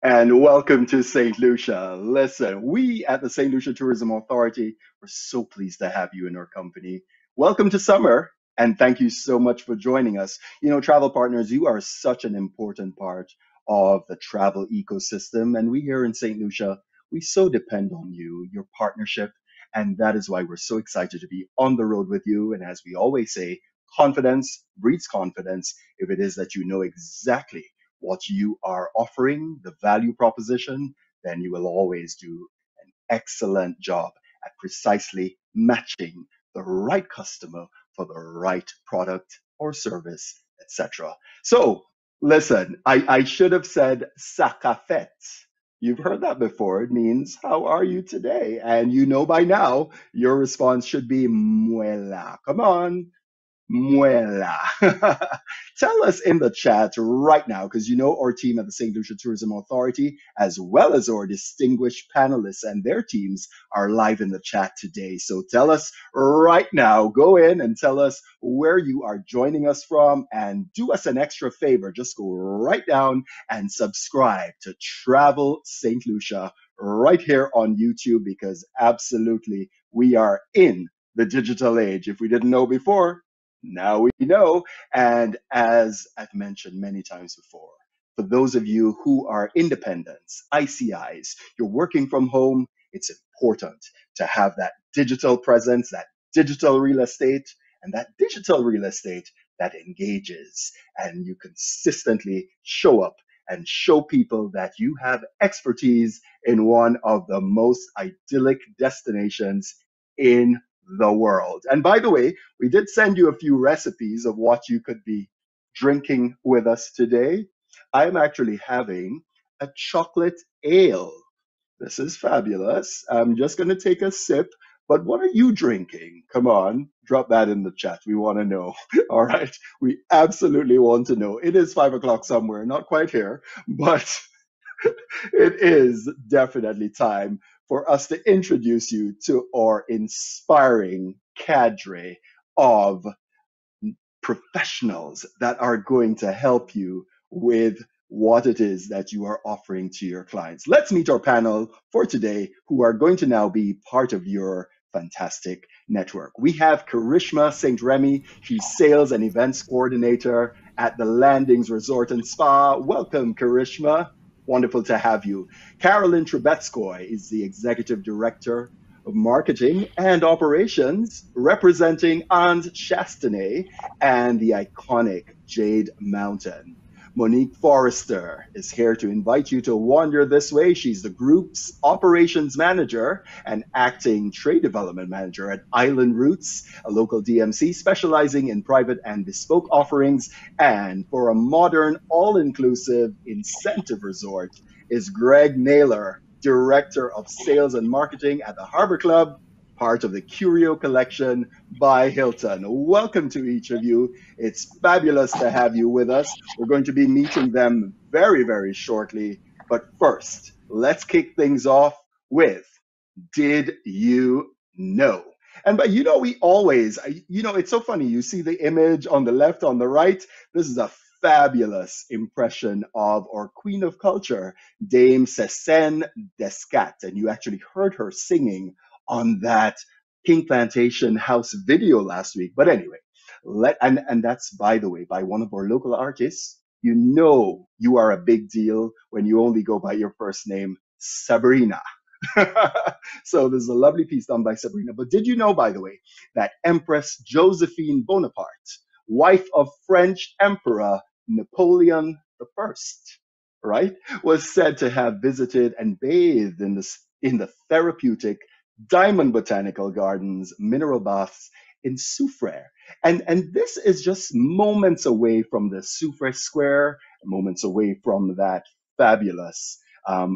And welcome to St. Lucia. Listen, we at the St. Lucia Tourism Authority, we're so pleased to have you in our company. Welcome to summer, and thank you so much for joining us. Travel partners, you are such an important part of the travel ecosystem, and we here in St. Lucia, we so depend on you, your partnership, and that is why we're so excited to be on the road with you. And as we always say, confidence breeds confidence if it is that you know exactly what you are offering, the value proposition, then you will always do an excellent job at precisely matching the right customer for the right product or service, etc. So, listen, I should have said sakafet. You've heard that before. It means, how are you today? And you know by now, your response should be muela. Come on, Muela. Tell us in the chat right now, because you know our team at the St. Lucia Tourism Authority, as well as our distinguished panelists and their teams, are live in the chat today. So tell us right now, go in and tell us where you are joining us from, and do us an extra favor. Just go right down and subscribe to Travel St. Lucia right here on YouTube, because absolutely we are in the digital age. If we didn't know before, now we know. And as I've mentioned many times before, for those of you who are independents, ICIs, you're working from home, it's important to have that digital presence, that digital real estate, and that digital real estate that engages, and you consistently show up and show people that you have expertise in one of the most idyllic destinations in the world. And by the way, we did send you a few recipes of what you could be drinking with us today. I'm actually having a chocolate ale. This is fabulous. I'm just going to take a sip. But what are you drinking? Come on, drop that in the chat. We want to know. All right. We absolutely want to know. It is 5 o'clock somewhere, not quite here, but it is definitely time for us to introduce you to our inspiring cadre of professionals that are going to help you with what it is that you are offering to your clients. Let's meet our panel for today, who are going to now be part of your fantastic network. We have Karishma St. Remy. She's sales and events coordinator at the Landings Resort and Spa. Welcome, Karishma. Wonderful to have you. Carolyn Trubetskoy is the executive director of marketing and operations, representing Anse Chastenay and the iconic Jade Mountain. Monique Forrester is here to invite you to wander this way. She's the group's operations manager and acting trade development manager at Island Roots, a local DMC specializing in private and bespoke offerings. And for a modern, all-inclusive incentive resort is Greg Naylor, director of sales and marketing at the Harbor Club, part of the Curio Collection by Hilton. Welcome to each of you. It's fabulous to have you with us. We're going to be meeting them very, very shortly. But first, let's kick things off with Did You Know? And but we always, it's so funny. You see the image on the left, on the right. This is a fabulous impression of our queen of culture, Dame Cécenne Descat. And you actually heard her singing on that Pink Plantation House video last week. But anyway, and that's, by the way, by one of our local artists. You know you are a big deal when you only go by your first name, Sabrina. So there's a lovely piece done by Sabrina. But did you know, by the way, that Empress Josephine Bonaparte, wife of French Emperor Napoleon I, right, was said to have visited and bathed in the therapeutic Diamond Botanical Gardens mineral baths in Soufrière. And this is just moments away from the Soufrière Square, moments away from that fabulous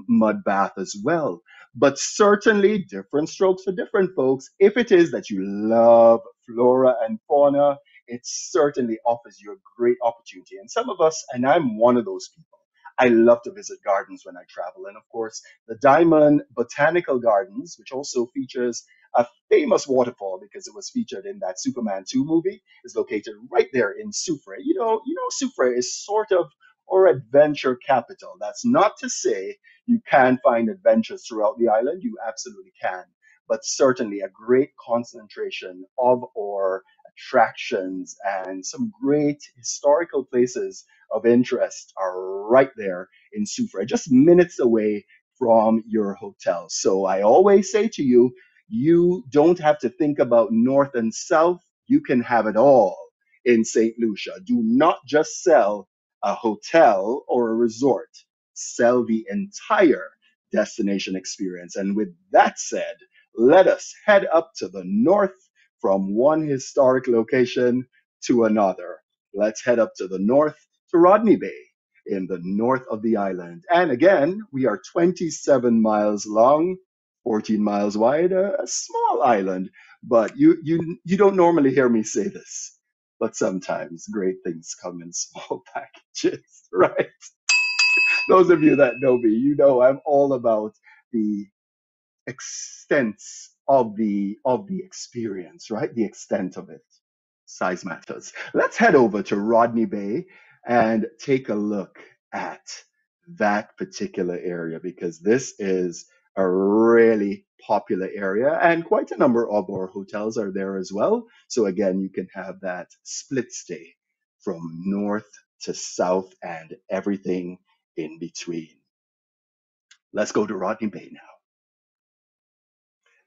mud bath as well. But certainly different strokes for different folks. If it is that you love flora and fauna, it certainly offers you a great opportunity. And some of us, and I'm one of those people, I love to visit gardens when I travel. And of course, the Diamond Botanical Gardens, which also features a famous waterfall because it was featured in that Superman 2 movie, is located right there in Soufrière. Soufrière is sort of or adventure capital. That's not to say you can find adventures throughout the island. You absolutely can. But certainly a great concentration of our attractions and some great historical places of interest are right there in Sufra, just minutes away from your hotel. So I always say to you, you don't have to think about north and south. You can have it all in St. Lucia. Do not just sell a hotel or a resort, sell the entire destination experience. And with that said, let us head up to the north from one historic location to another. Let's head up to the north to Rodney Bay in the north of the island. And again, we are 27 miles long, 14 miles wide, a small island. But you don't normally hear me say this, but sometimes great things come in small packages, right? Those of you that know me, you know I'm all about the extent of the experience, right? The extent of it. Size matters. Let's head over to Rodney Bay and take a look at that particular area because this is a really popular area and quite a number of our hotels are there as well. So again, you can have that split stay from north to south and everything in between. Let's go to Rodney Bay now.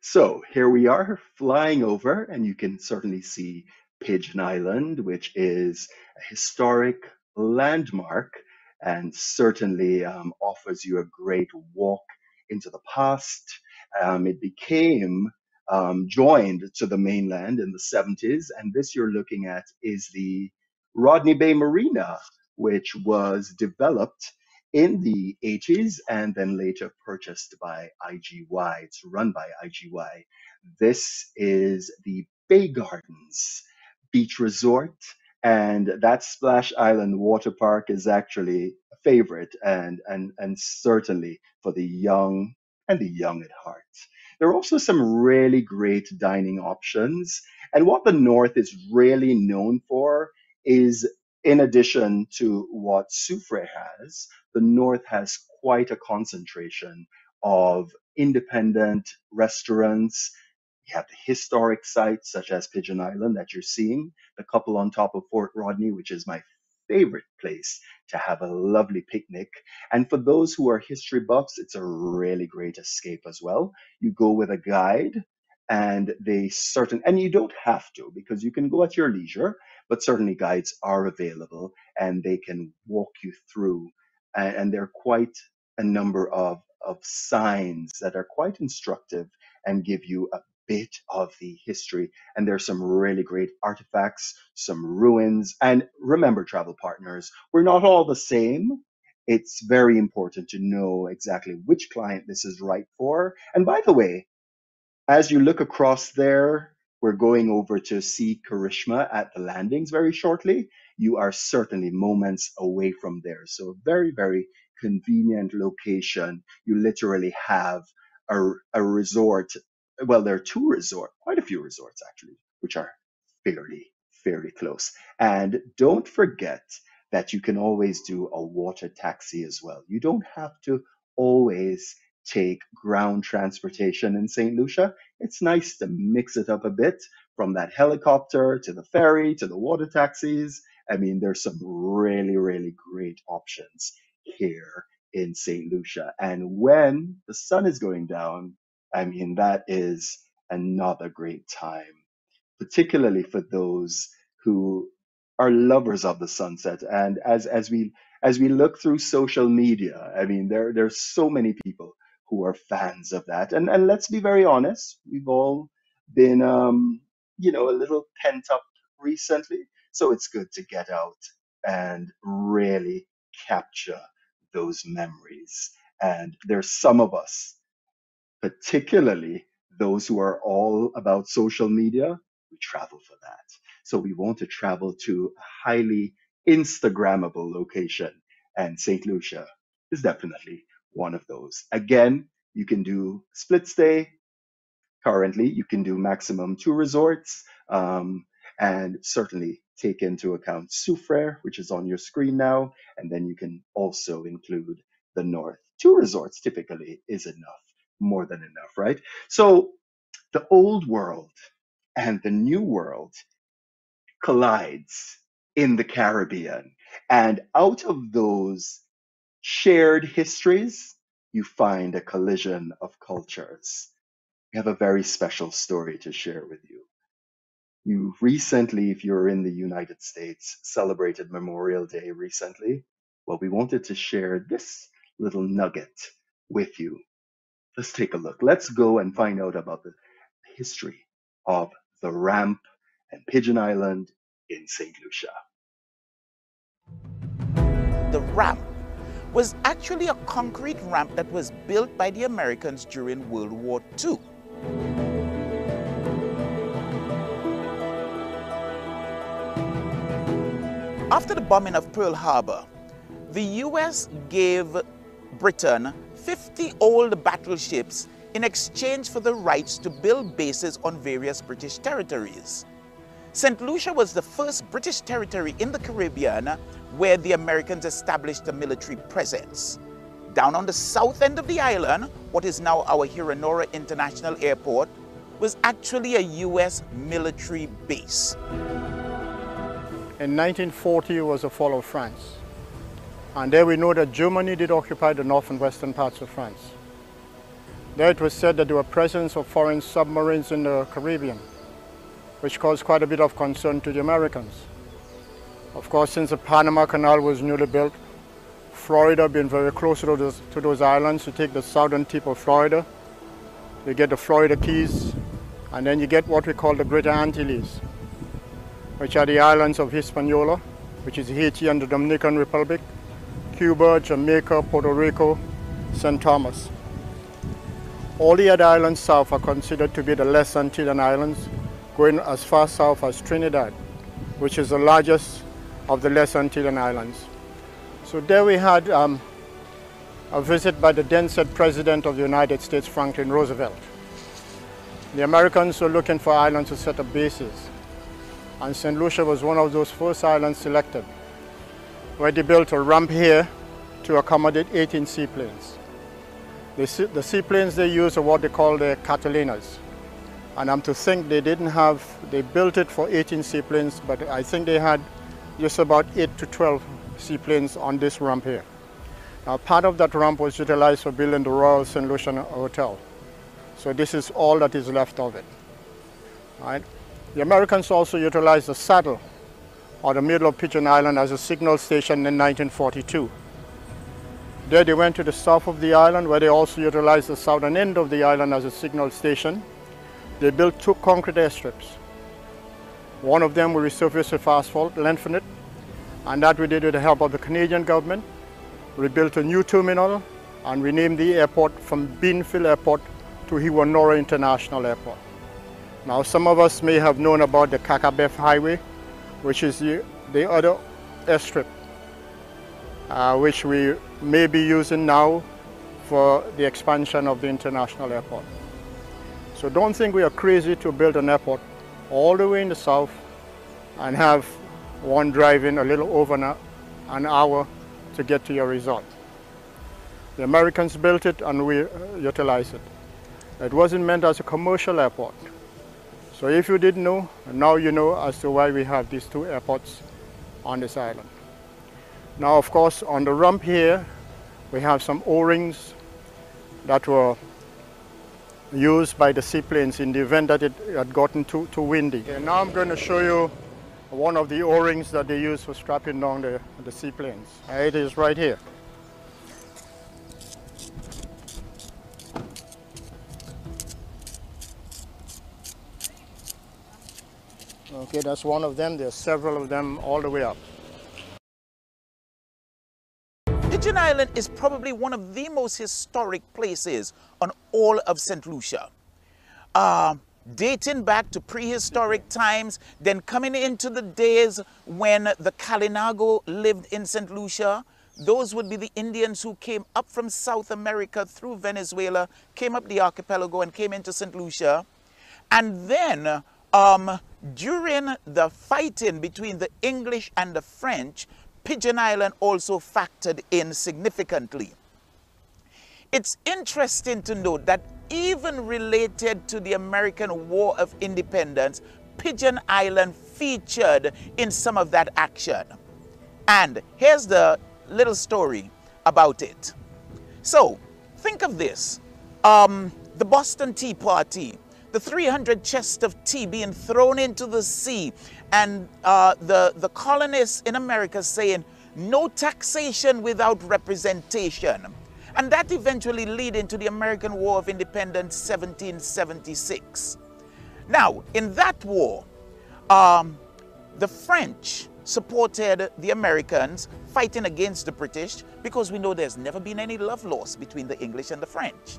So here we are flying over, and you can certainly see Pigeon Island, which is a historic landmark and certainly offers you a great walk into the past. It became joined to the mainland in the 70s, and this you're looking at is the Rodney Bay Marina, which was developed in the 80s and then later purchased by IGY. It's run by IGY. This is the Bay Gardens Beach Resort, and that Splash Island Water Park is actually a favorite and certainly for the young and the young at heart. There are also some really great dining options. And what the North is really known for is, in addition to what Soufrière has, the North has quite a concentration of independent restaurants. You have the historic sites such as Pigeon Island that you're seeing, the couple on top of Fort Rodney, which is my favorite place to have a lovely picnic. And for those who are history buffs, it's a really great escape as well. You go with a guide and and you don't have to because you can go at your leisure, but certainly guides are available and they can walk you through. And there are quite a number of signs that are quite instructive and give you a bit of the history. And there's some really great artifacts, some ruins. And remember, travel partners, we're not all the same. It's very important to know exactly which client this is right for. And by the way, as you look across there, we're going over to see Karishma at the landings very shortly. You are certainly moments away from there. So a very, very convenient location. You literally have a resort. Well, there are two resorts, quite a few resorts actually, which are fairly, fairly close. And don't forget that you can always do a water taxi as well. You don't have to always take ground transportation in St. Lucia. It's nice to mix it up a bit from that helicopter to the ferry to the water taxis. I mean, there's some really, really great options here in St. Lucia. And when the sun is going down, I mean, that is another great time, particularly for those who are lovers of the sunset. And as we look through social media, I mean, there's so many people who are fans of that. And let's be very honest, we've all been a little pent up recently. So it's good to get out and really capture those memories. And there's some of us, particularly those who are all about social media, we travel for that. So we want to travel to a highly Instagrammable location, and St. Lucia is definitely one of those. Again, you can do split stay. Currently, you can do maximum two resorts, and certainly take into account Soufrière, which is on your screen now, and then you can also include the north. 2 resorts typically is enough, more than enough, right? So the old world and the new world collides in the Caribbean. And out of those shared histories, you find a collision of cultures. We have a very special story to share with you. You recently, if you're in the United States, celebrated Memorial Day recently. Well, we wanted to share this little nugget with you. Let's take a look. Let's go and find out about the history of the ramp and Pigeon Island in Saint Lucia. The ramp was actually a concrete ramp that was built by the Americans during World War II. After the bombing of Pearl Harbor, the US gave Britain 50 old battleships in exchange for the rights to build bases on various British territories. St. Lucia was the first British territory in the Caribbean where the Americans established a military presence. Down on the south end of the island, what is now our Hiranora International Airport, was actually a US military base. In 1940 was the fall of France. And there we know that Germany did occupy the north and western parts of France. There it was said that there were presence of foreign submarines in the Caribbean, which caused quite a bit of concern to the Americans. Of course, since the Panama Canal was newly built, Florida being very close to those islands, you take the southern tip of Florida, you get the Florida Keys, and then you get what we call the Greater Antilles, which are the islands of Hispaniola, which is Haiti and the Dominican Republic, Cuba, Jamaica, Puerto Rico, St. Thomas. All the other islands south are considered to be the less Antillean islands, going as far south as Trinidad, which is the largest of the less Antillean islands. So there we had a visit by the then said President of the United States, Franklin Roosevelt. The Americans were looking for islands to set up bases, and St. Lucia was one of those first islands selected, where they built a ramp here to accommodate 18 seaplanes. The seaplanes they used are what they call the Catalinas. And I'm to think they built it for 18 seaplanes, but I think they had just about 8 to 12 seaplanes on this ramp here. Now, part of that ramp was utilized for building the Royal St. Lucian Hotel. So this is all that is left of it. All right? The Americans also utilized the saddle, or the middle of Pigeon Island, as a signal station in 1942. There they went to the south of the island, where they also utilized the southern end of the island as a signal station. They built 2 concrete airstrips. One of them we resurfaced with asphalt, lengthened it, and that we did with the help of the Canadian government. We built a new terminal and renamed the airport from Beanfield Airport to Hiranora International Airport. Now, some of us may have known about the Kakabeth Highway, which is the other airstrip, which we may be using now for the expansion of the international airport. So don't think we are crazy to build an airport all the way in the south and have one driving a little over an hour to get to your resort. The Americans built it and we utilized it. It wasn't meant as a commercial airport. So if you didn't know, now you know as to why we have these 2 airports on this island. Now, of course, on the ramp here, we have some O-rings that were used by the seaplanes in the event that it had gotten too windy. Okay, now I'm going to show you one of the O-rings that they use for strapping down the seaplanes. It is right here. Okay, that's one of them. There's several of them all the way up. Pigeon Island is probably one of the most historic places on all of St. Lucia. Dating back to prehistoric times, then coming into the days when the Kalinago lived in St. Lucia. Those would be the Indians who came up from South America through Venezuela, came up the archipelago and came into St. Lucia. And then During the fighting between the English and the French, Pigeon Island also factored in significantly. It's interesting to note that even related to the American War of Independence, Pigeon Island featured in some of that action. And here's the little story about it. So, think of this. The Boston Tea Party, the 300 chests of tea being thrown into the sea, and the colonists in America saying, no taxation without representation. And that eventually led into the American War of Independence, 1776. Now, in that war, the French supported the Americans fighting against the British, because we know there's never been any love lost between the English and the French.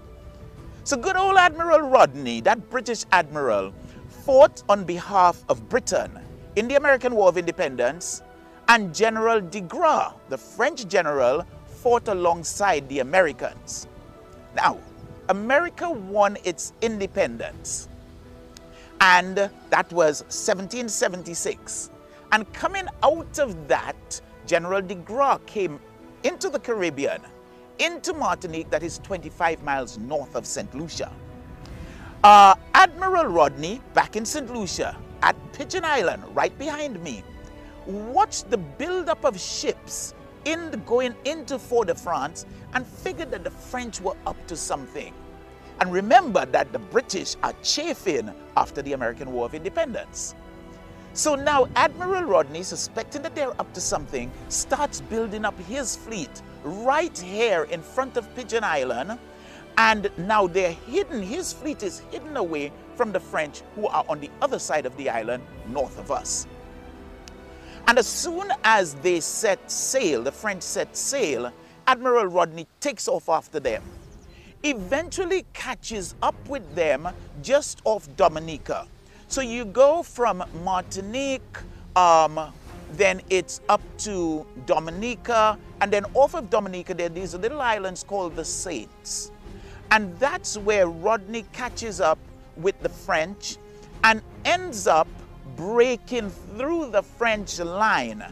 So good old Admiral Rodney, that British admiral, fought on behalf of Britain in the American War of Independence, and General de Grasse, the French general, fought alongside the Americans. Now, America won its independence, and that was 1776. And coming out of that, General de Grasse came into the Caribbean, into Martinique, that is 25 miles north of Saint Lucia. Admiral Rodney, back in Saint Lucia, at Pigeon Island, right behind me, watched the buildup of ships going into Fort-de-France, and figured that the French were up to something. And remember that the British are chafing after the American War of Independence. So now Admiral Rodney, suspecting that they're up to something, starts building up his fleet right here in front of Pigeon Island. And now they're hidden, his fleet is hidden away from the French, who are on the other side of the island, north of us. And as soon as they set sail, the French set sail, Admiral Rodney takes off after them. Eventually catches up with them just off Dominica. So you go from Martinique, then it's up to Dominica, and then off of Dominica there are these little islands called the Saints. And that's where Rodney catches up with the French and ends up breaking through the French line,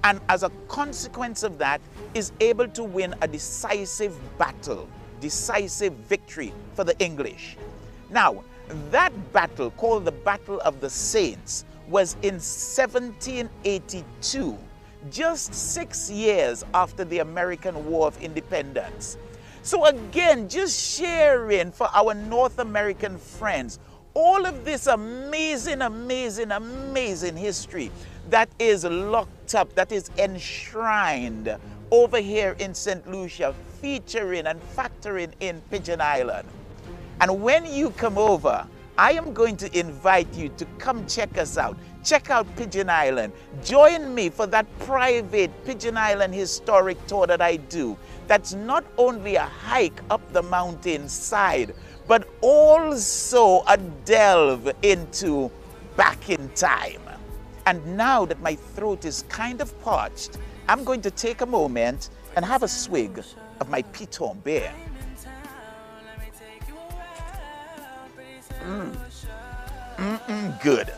and as a consequence of that is able to win a decisive battle, decisive victory for the English. Now, that battle, called the Battle of the Saints, was in 1782, just 6 years after the American War of Independence. So again, just sharing for our North American friends all of this amazing, amazing, amazing history that is locked up, that is enshrined over here in Saint Lucia, featuring and factoring in Pigeon Island. And when you come over, I am going to invite you to come check us out. Check out Pigeon Island. Join me for that private Pigeon Island historic tour that I do. That's not only a hike up the mountainside, but also a delve into back in time. And now that my throat is kind of parched, I'm going to take a moment and have a swig of my Piton beer. Good.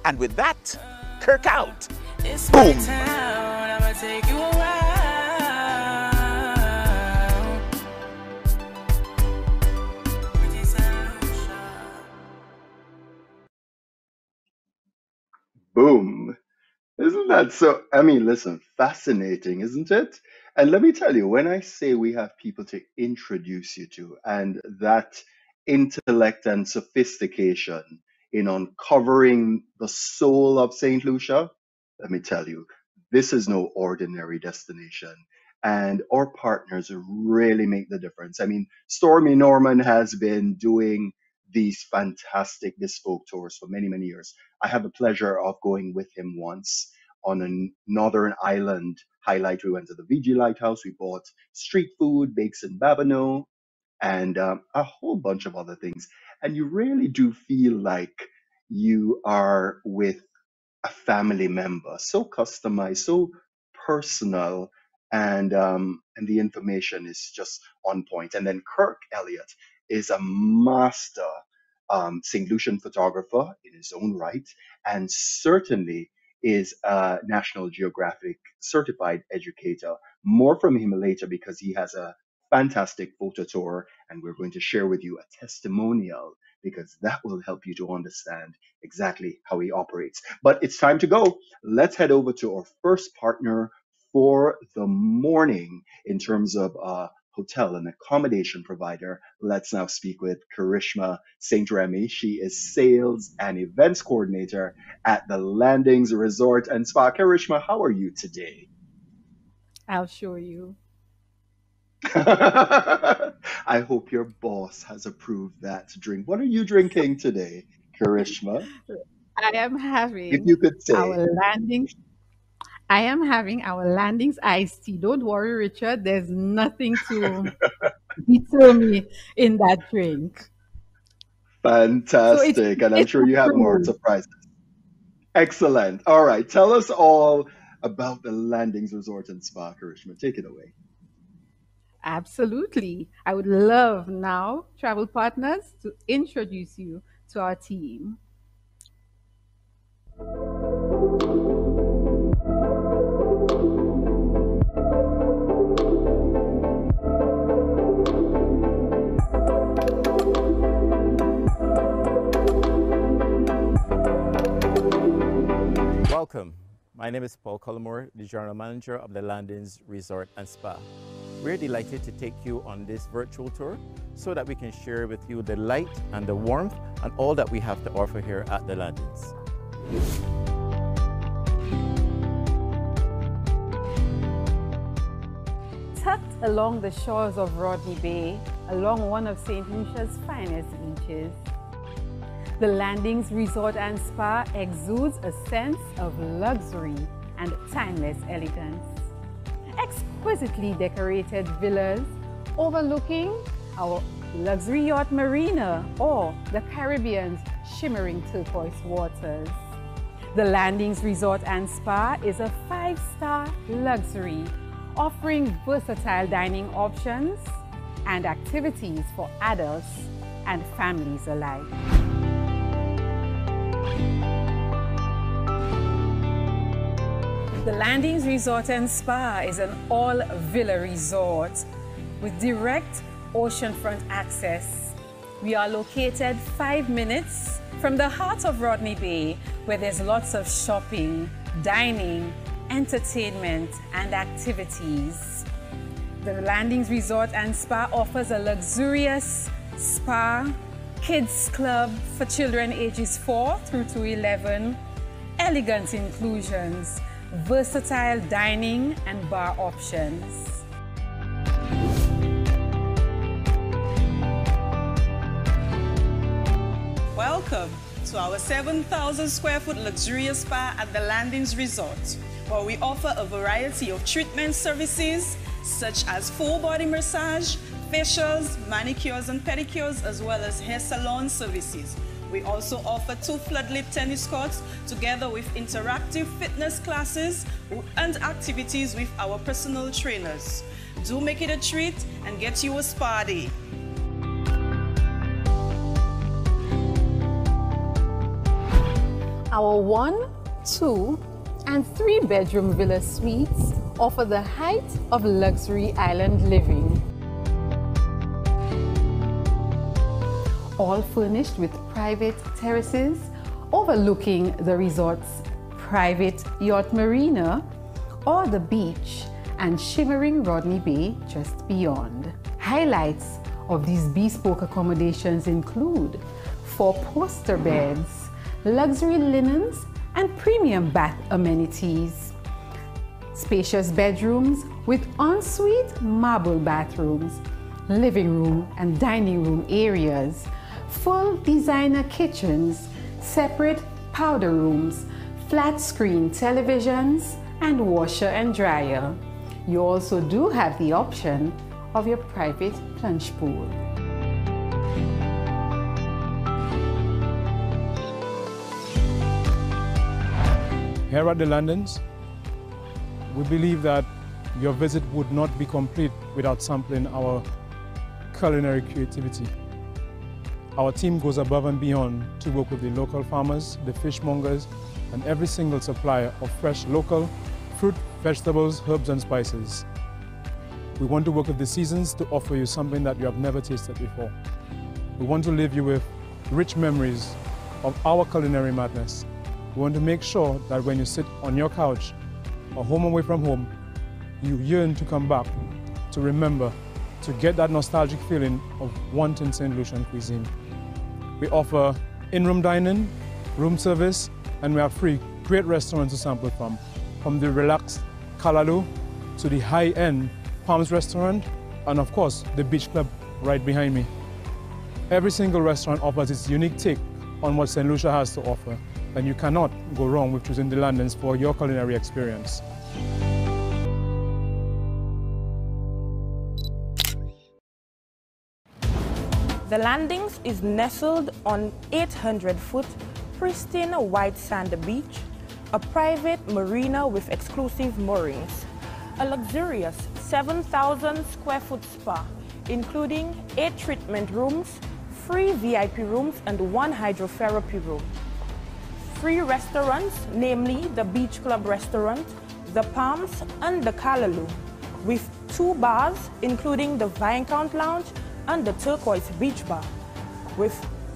And with that, Kirk out. Boom. Boom. Isn't that so? I mean, listen, fascinating, isn't it? And let me tell you, when I say we have people to introduce you to, and that intellect and sophistication in uncovering the soul of St. Lucia, let me tell you, this is no ordinary destination. And our partners really make the difference. I mean, Stormy Norman has been doing these fantastic bespoke tours for many, many years. I had the pleasure of going with him once on a northern island highlight. We went to the VG Lighthouse. We bought street food, bakes and babano, and a whole bunch of other things. And you really do feel like you are with a family member, so customized, so personal, and the information is just on point. And then Kirk Elliott is a master St. Lucian photographer in his own right, and certainly is a National Geographic certified educator. More from him later because he has a fantastic photo tour, and we're going to share with you a testimonial because that will help you to understand exactly how he operates. But it's time to go. Let's head over to our first partner for the morning in terms of hotel and accommodation provider. Let's now speak with Karishma St. Remy. She is sales and events coordinator at the Landings Resort and Spa. Karishma, how are you today? I'll show you. I hope your boss has approved that drink. What are you drinking today, Karishma? I am If having you could our say. landings. I am having our landings iced tea. Don't worry, Richard. There's nothing to deter me in that drink. So Fantastic. And I'm it's sure you have more approved. surprises. Excellent. All right. Tell us all about the Landings Resort and Spa, Karishma. Take it away. Absolutely. I would love now, travel partners, to introduce you to our team. Welcome. My name is Paul Collymore, the General Manager of the Landings Resort and Spa. We're delighted to take you on this virtual tour so that we can share with you the light and the warmth and all that we have to offer here at the Landings. Tucked along the shores of Rodney Bay, along one of St. Lucia's finest beaches, the Landings Resort and Spa exudes a sense of luxury and timeless elegance. Exquisitely decorated villas overlooking our luxury yacht marina or the Caribbean's shimmering turquoise waters. The Landings Resort and Spa is a 5-star luxury offering versatile dining options and activities for adults and families alike. The Landings Resort and Spa is an all-villa resort with direct oceanfront access. We are located 5 minutes from the heart of Rodney Bay, where there's lots of shopping, dining, entertainment, and activities. The Landings Resort and Spa offers a luxurious spa, kids club for children ages 4 through to 11, elegant inclusions, versatile dining and bar options. Welcome to our 7,000 square foot luxurious spa at the Landings Resort, where we offer a variety of treatment services such as full body massage, facials, manicures and pedicures, as well as hair salon services. We also offer 2 floodlit tennis courts together with interactive fitness classes and activities with our personal trainers. Do make it a treat and get you a spa day. Our 1, 2, and 3-bedroom villa suites offer the height of luxury island living. All furnished with private terraces overlooking the resort's private yacht marina or the beach and shimmering Rodney Bay just beyond. Highlights of these bespoke accommodations include 4 poster beds, luxury linens, and premium bath amenities. Spacious bedrooms with ensuite marble bathrooms, living room and dining room areas, full designer kitchens, separate powder rooms, flat screen televisions, and washer and dryer. You also do have the option of your private plunge pool. Here at the Landings, we believe that your visit would not be complete without sampling our culinary creativity. Our team goes above and beyond to work with the local farmers, the fishmongers, and every single supplier of fresh local fruit, vegetables, herbs, and spices. We want to work with the seasons to offer you something that you have never tasted before. We want to leave you with rich memories of our culinary madness. We want to make sure that when you sit on your couch or home away from home, you yearn to come back, to remember, to get that nostalgic feeling of wanting St. Lucian cuisine. We offer in-room dining, room service, and we have free great restaurants to sample from the relaxed Kalalu to the high-end Palms restaurant, and of course, the Beach Club right behind me. Every single restaurant offers its unique take on what St. Lucia has to offer, and you cannot go wrong with choosing the Landings for your culinary experience. The Landings is nestled on 800-foot pristine white sand beach, a private marina with exclusive moorings, a luxurious 7,000 square foot spa, including 8 treatment rooms, 3 VIP rooms, and 1 hydrotherapy room. 3 restaurants, namely the Beach Club Restaurant, the Palms, and the Kalalu, with 2 bars, including the Viscount Lounge and the Turquoise Beach Bar, with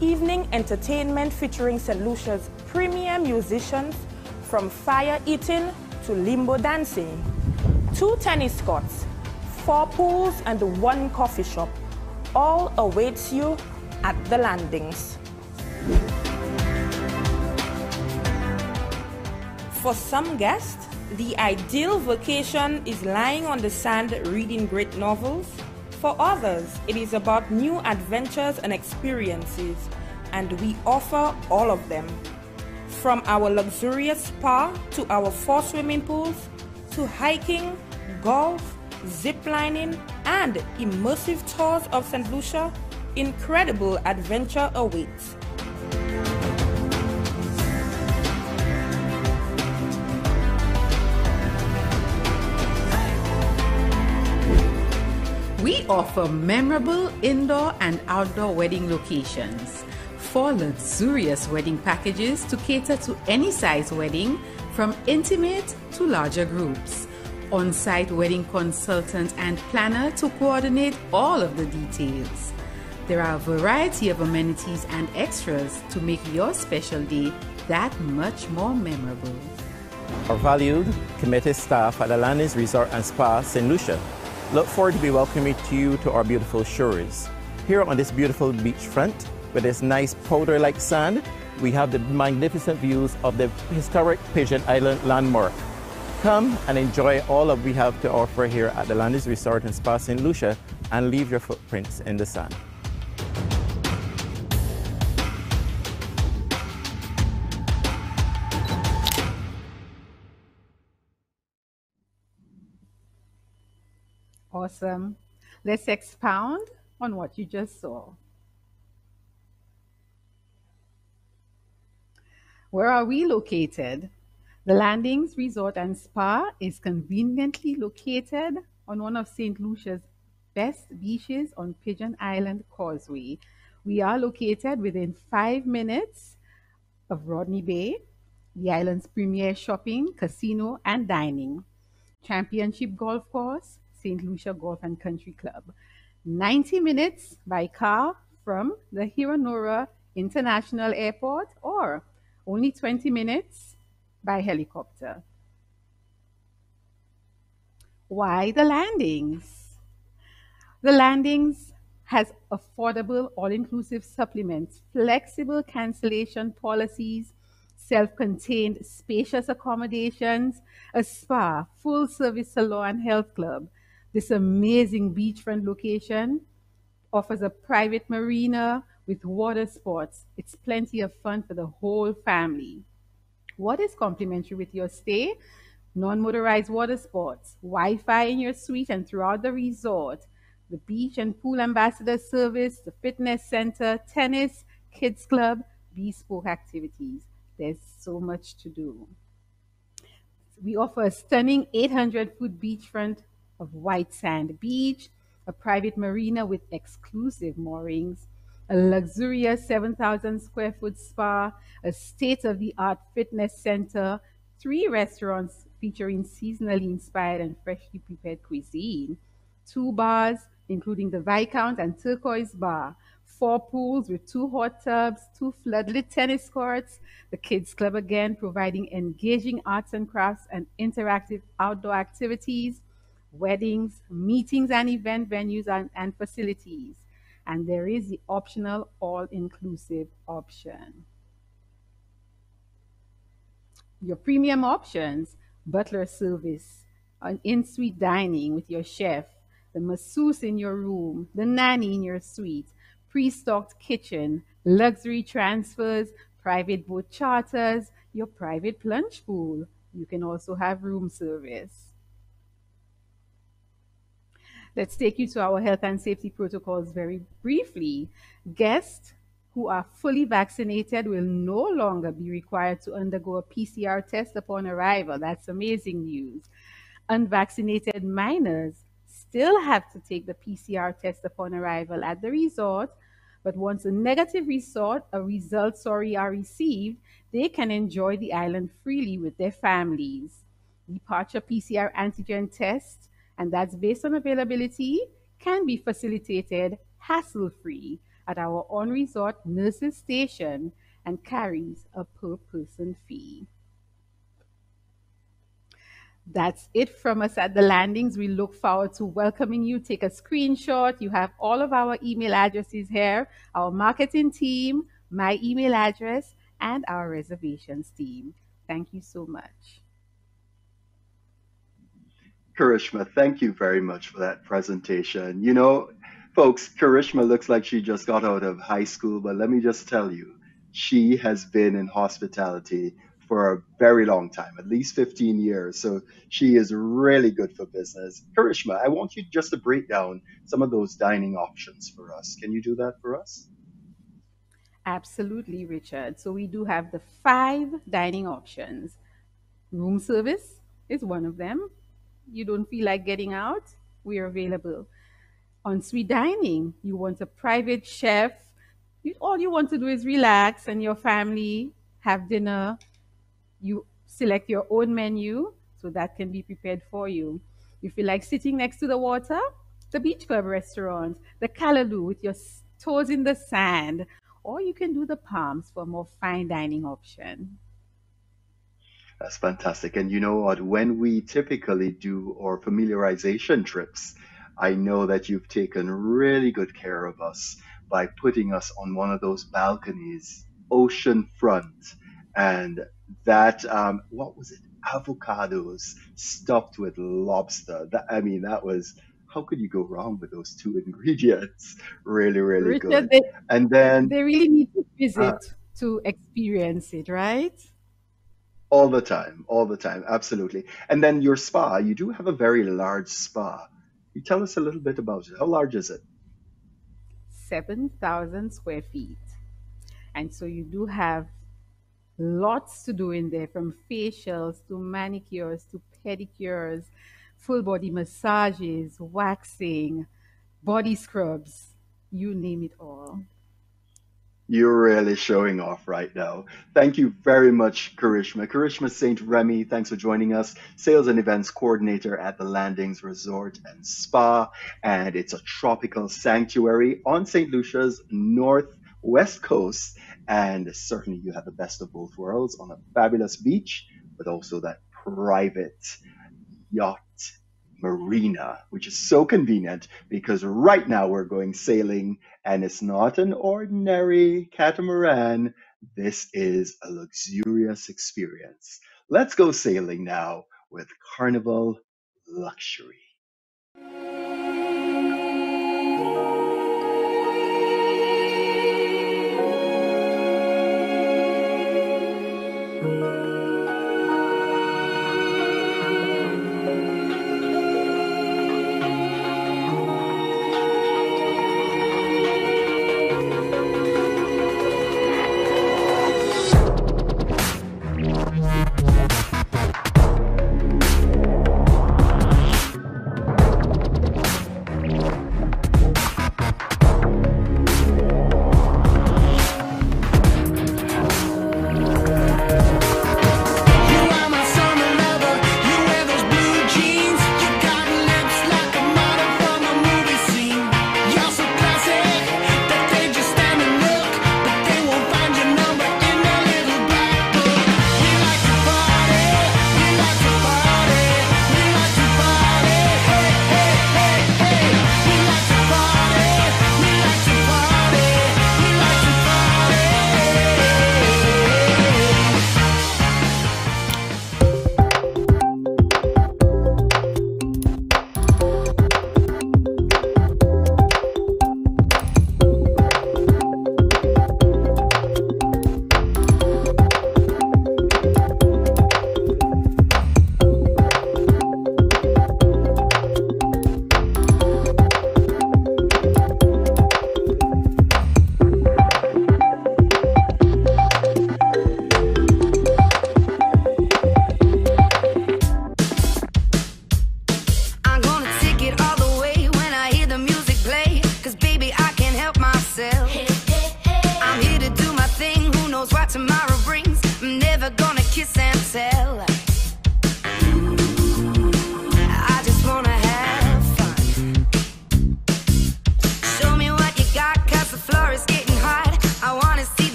evening entertainment featuring St. Lucia's premium musicians, from fire eating to limbo dancing. 2 tennis courts, 4 pools, and 1 coffee shop all awaits you at the Landings. For some guests, the ideal vacation is lying on the sand reading great novels. For others, it is about new adventures and experiences, and we offer all of them. From our luxurious spa to our 4 swimming pools, to hiking, golf, zip lining, and immersive tours of St. Lucia, incredible adventure awaits. We offer memorable indoor and outdoor wedding locations, 4 luxurious wedding packages to cater to any size wedding, from intimate to larger groups, on-site wedding consultant and planner to coordinate all of the details. There are a variety of amenities and extras to make your special day that much more memorable. Our valued, committed staff at the Landings Resort and Spa, St. Lucia, look forward to be welcoming you to our beautiful shores. Here on this beautiful beachfront, with this nice powder-like sand, we have the magnificent views of the historic Pigeon Island landmark. Come and enjoy all that we have to offer here at the Landings Resort and Spa, St. Lucia, and leave your footprints in the sand. Awesome. Let's expound on what you just saw. Where are we located? The Landings Resort and Spa is conveniently located on one of St. Lucia's best beaches on Pigeon Island Causeway. We are located within 5 minutes of Rodney Bay, the island's premier shopping, casino, and dining, championship golf course, St. Lucia Golf and Country Club. 90 minutes by car from the Hiranora International Airport, or only 20 minutes by helicopter. Why the Landings? The Landings has affordable all-inclusive supplements, flexible cancellation policies, self-contained spacious accommodations, a spa, full-service salon and health club. This amazing beachfront location offers a private marina with water sports. It's plenty of fun for the whole family. What is complimentary with your stay? Non-motorized water sports, Wi-Fi in your suite and throughout the resort, the beach and pool ambassador service, the fitness center, tennis, kids club, bespoke activities. There's so much to do. We offer a stunning 800-foot beachfront of white sand beach, a private marina with exclusive moorings, a luxurious 7,000 square foot spa, a state-of-the-art fitness center, 3 restaurants featuring seasonally inspired and freshly prepared cuisine, 2 bars, including the Viscount and Turquoise Bar, 4 pools with 2 hot tubs, 2 floodlit tennis courts, the Kids Club again, providing engaging arts and crafts and interactive outdoor activities, weddings, meetings and event venues and facilities. And there is the optional all-inclusive option. Your premium options: butler service, an in-suite dining with your chef, the masseuse in your room, the nanny in your suite, pre-stocked kitchen, luxury transfers, private boat charters, your private plunge pool. You can also have room service. Let's take you to our health and safety protocols very briefly. Guests who are fully vaccinated will no longer be required to undergo a PCR test upon arrival. That's amazing news. Unvaccinated minors still have to take the PCR test upon arrival at the resort, but once a negative result are received, they can enjoy the island freely with their families. Departure PCR antigen tests, and that's based on availability, can be facilitated hassle-free at our on-resort nurses station and carries a per-person fee. That's it from us at the landings. We look forward to welcoming you. Take a screenshot. You have all of our email addresses here, our marketing team, my email address, and our reservations team. Thank you so much. Karishma, thank you very much for that presentation. You know, folks, Karishma looks like she just got out of high school, but let me just tell you, she has been in hospitality for a very long time, at least 15 years. So she is really good for business. Karishma, I want you just to break down some of those dining options for us. Can you do that for us? Absolutely, Richard. So we do have the 5 dining options. Room service is one of them. You don't feel like getting out? We are available. En-suite dining, you want a private chef. All you want to do is relax and your family have dinner. You select your own menu, so that can be prepared for you. You feel like sitting next to the water? The Beach Club restaurant, the Callaloo with your toes in the sand, or you can do the Palms for a more fine dining option. That's fantastic. And you know what? When we typically do our familiarization trips, I know that you've taken really good care of us by putting us on one of those balconies, ocean front, and that, what was it? Avocados stuffed with lobster. That was, how could you go wrong with those 2 ingredients? Really, really Richard, good. And then they really need to visit to experience it, right? all the time, absolutely. And then your spa, you do have a very large spa. Can you tell us a little bit about it? How large is it? 7,000 square feet. And so you do have lots to do in there, from facials to manicures to pedicures, full body massages, waxing, body scrubs, you name it all. You're really showing off right now. Thank you very much, Karishma. Karishma St. Remy, thanks for joining us. Sales and Events Coordinator at the Landings Resort and Spa. And it's a tropical sanctuary on St. Lucia's northwest coast. And certainly you have the best of both worlds on a fabulous beach, but also that private yacht marina, which is so convenient because right now we're going sailing and it's not an ordinary catamaran. This is a luxurious experience. Let's go sailing now with Carnival Luxury.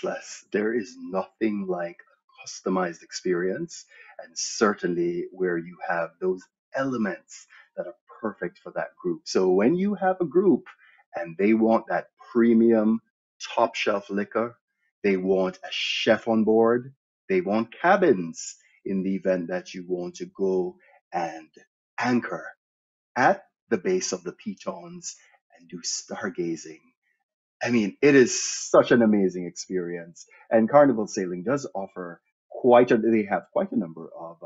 priceless. There is nothing like customized experience, and certainly where you have those elements that are perfect for that group. So when you have a group and they want that premium top shelf liquor, they want a chef on board, they want cabins in the event that you want to go and anchor at the base of the pitons and do stargazing. I mean, it is such an amazing experience. And Carnival Sailing does offer they have quite a number of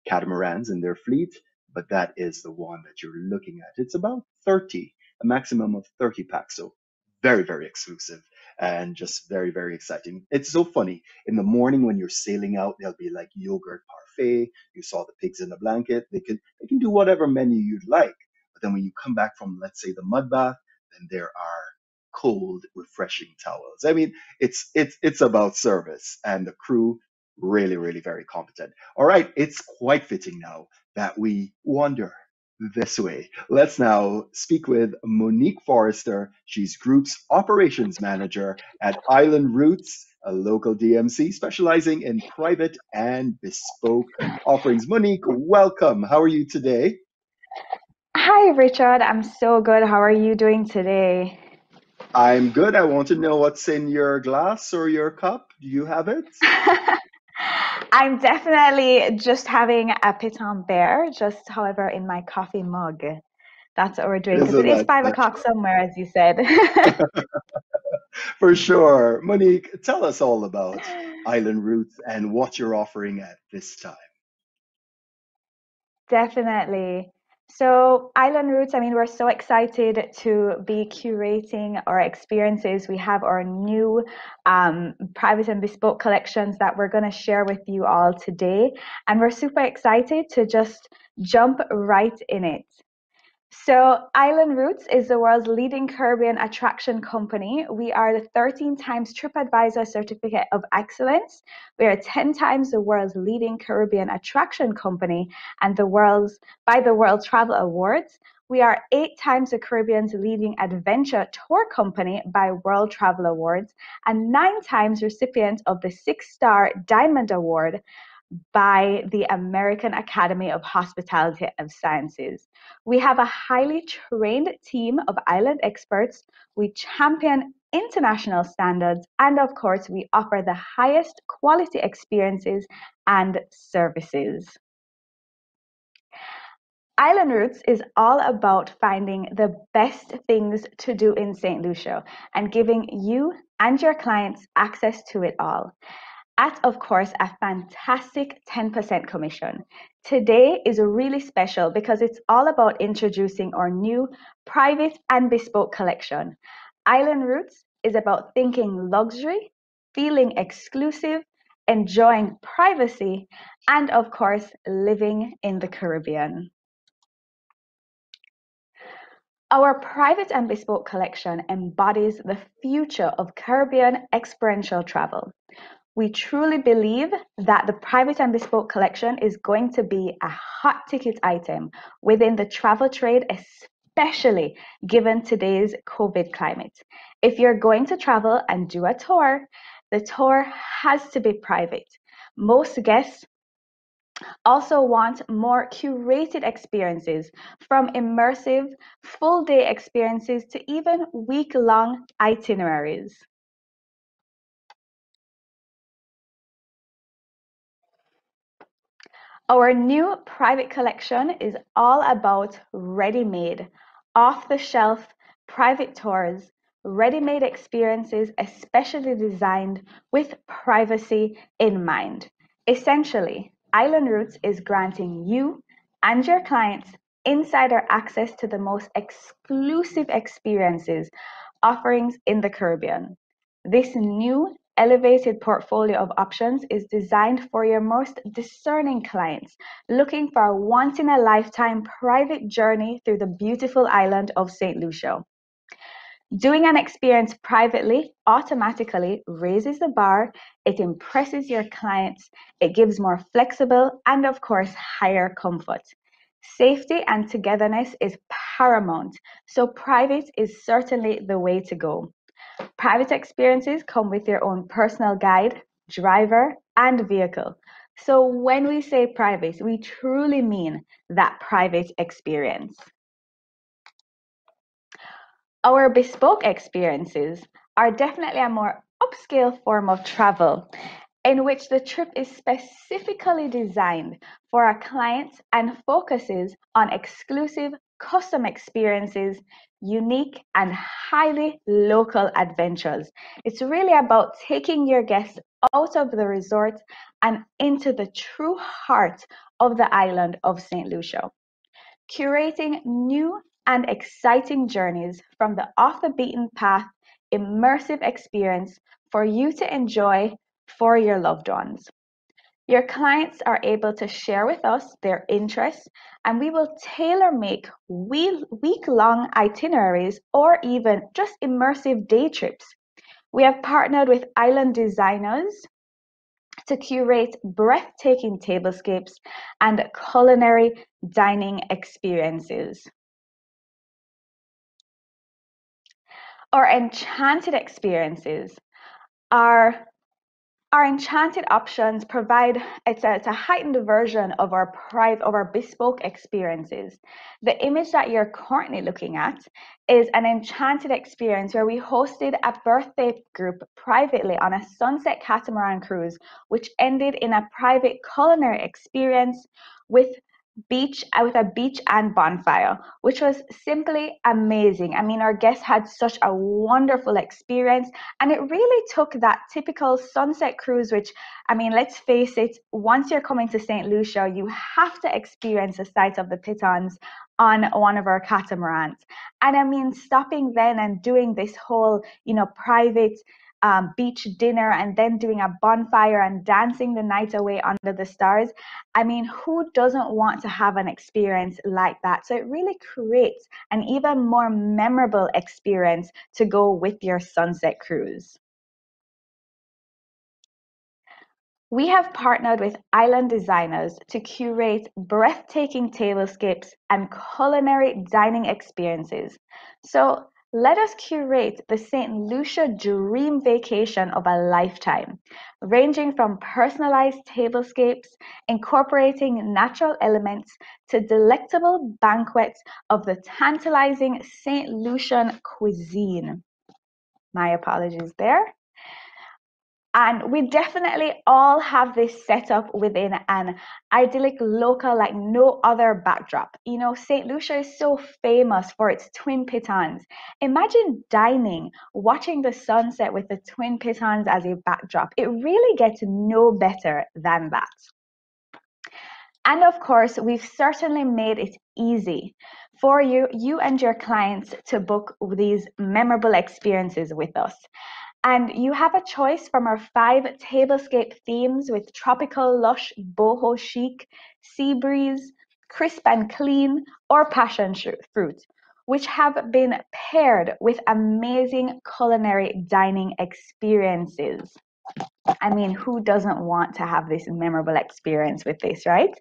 catamarans in their fleet, but that is the one that you're looking at. It's about 30, a maximum of 30 packs. So very, very exclusive and just very, very exciting. It's so funny. In the morning when you're sailing out, there'll be like yogurt parfait. You saw the pigs in the blanket. They can do whatever menu you'd like. But then when you come back from, let's say, the mud bath, then there are cold, refreshing towels. I mean, it's about service, and the crew really, really very competent. All right, it's quite fitting now that we wander this way. Let's now speak with Monique Forrester. She's Group's Operations Manager at Island Roots, a local DMC specializing in private and bespoke offerings. Monique, welcome. How are you today? Hi, Richard. I'm so good. How are you doing today? I'm good. I want to know what's in your glass or your cup. Do you have it? I'm definitely just having a Piton Bear, just however, in my coffee mug. That's what we're doing because Isn't it is that 5 o'clock special? somewhere, as you said. For sure. Monique, tell us all about Island Roots and what you're offering at this time. Definitely. So, Island Roots, I mean, we're so excited to be curating our experiences. We have our new private and bespoke collections that we're going to share with you all today. And we're super excited to just jump right in it. So, Island Roots is the world's leading Caribbean attraction company. We are the 13 times TripAdvisor Certificate of Excellence. We are 10 times the world's leading Caribbean attraction company and by the World Travel Awards. We are 8 times the Caribbean's leading adventure tour company by World Travel Awards and 9 times recipient of the 6-star Diamond Award by the American Academy of Hospitality and Sciences. We have a highly trained team of island experts. We champion international standards, and of course, we offer the highest quality experiences and services. Island Roots is all about finding the best things to do in St. Lucia and giving you and your clients access to it all at, of course, a fantastic 10% commission. Today is really special because it's all about introducing our new private and bespoke collection. Island Roots is about thinking luxury, feeling exclusive, enjoying privacy, and of course, living in the Caribbean. Our private and bespoke collection embodies the future of Caribbean experiential travel. We truly believe that the private and bespoke collection is going to be a hot ticket item within the travel trade, especially given today's COVID climate. If you're going to travel and do a tour, the tour has to be private. Most guests also want more curated experiences, from immersive full day experiences to even week-long itineraries. Our new private collection is all about ready-made, off-the-shelf private tours, ready-made experiences especially designed with privacy in mind. Essentially, Island Roots is granting you and your clients insider access to the most exclusive experiences offerings in the Caribbean. This new elevated portfolio of options is designed for your most discerning clients looking for a once-in-a-lifetime private journey through the beautiful island of St. Lucia. Doing an experience privately automatically raises the bar, it impresses your clients, it gives more flexible and, of course, higher comfort. Safety and togetherness is paramount, so private is certainly the way to go. Private experiences come with your own personal guide, driver, and vehicle. So when we say private, we truly mean that private experience. Our bespoke experiences are definitely a more upscale form of travel in which the trip is specifically designed for our clients and focuses on exclusive custom experiences, unique and highly local adventures. It's really about taking your guests out of the resort and into the true heart of the island of Saint Lucia, curating new and exciting journeys from the off the beaten path immersive experience for you to enjoy for your loved ones. Your clients are able to share with us their interests, and we will tailor make week-long itineraries or even just immersive day trips. We have partnered with island designers to curate breathtaking tablescapes and culinary dining experiences. Our enchanted experiences are Our enchanted options provide it's a heightened version of our bespoke experiences. The image that you're currently looking at is an enchanted experience where we hosted a birthday group privately on a sunset catamaran cruise, which ended in a private culinary experience with a beach and bonfire, which was simply amazing. I mean, our guests had such a wonderful experience, and it really took that typical sunset cruise, which, I mean, let's face it, once you're coming to St. Lucia, you have to experience the sight of the pitons on one of our catamarans. And I mean, stopping then and doing this whole, private beach dinner and then doing a bonfire and dancing the night away under the stars. I mean, who doesn't want to have an experience like that? So it really creates an even more memorable experience to go with your sunset cruise. We have partnered with island designers to curate breathtaking tablescapes and culinary dining experiences. So let us curate the St. Lucia dream vacation of a lifetime, ranging from personalized tablescapes, incorporating natural elements, to delectable banquets of the tantalizing St. Lucian cuisine. My apologies there. And we definitely all have this set up within an idyllic local like no other backdrop. St. Lucia is so famous for its twin pitons. Imagine dining, watching the sunset with the twin pitons as a backdrop. It really gets no better than that. And of course, we've certainly made it easy for you and your clients to book these memorable experiences with us. And you have a choice from our 5 tablescape themes with tropical, lush, boho chic, sea breeze, crisp and clean, or passion fruit, which have been paired with amazing culinary dining experiences. I mean, who doesn't want to have this memorable experience with this, right?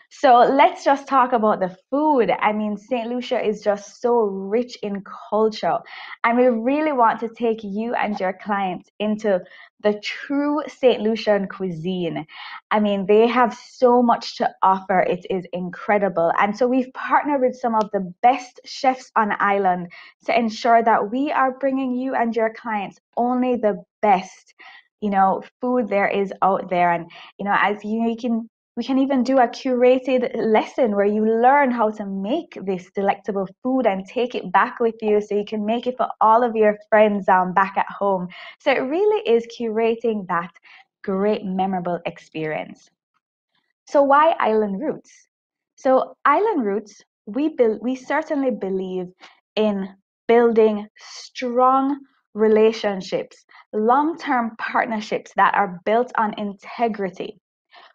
So let's just talk about the food. I mean, St. Lucia is just so rich in culture, and we really want to take you and your clients into the true St. Lucian cuisine. I mean, they have so much to offer. It is incredible. And so we've partnered with some of the best chefs on island to ensure that we are bringing you and your clients only the best food there is out there. And as we can even do a curated lesson where you learn how to make this delectable food and take it back with you so you can make it for all of your friends back at home. So it really is curating that great memorable experience. So why Island Roots? So Island Roots, we certainly believe in building strong relationships, long-term partnerships that are built on integrity.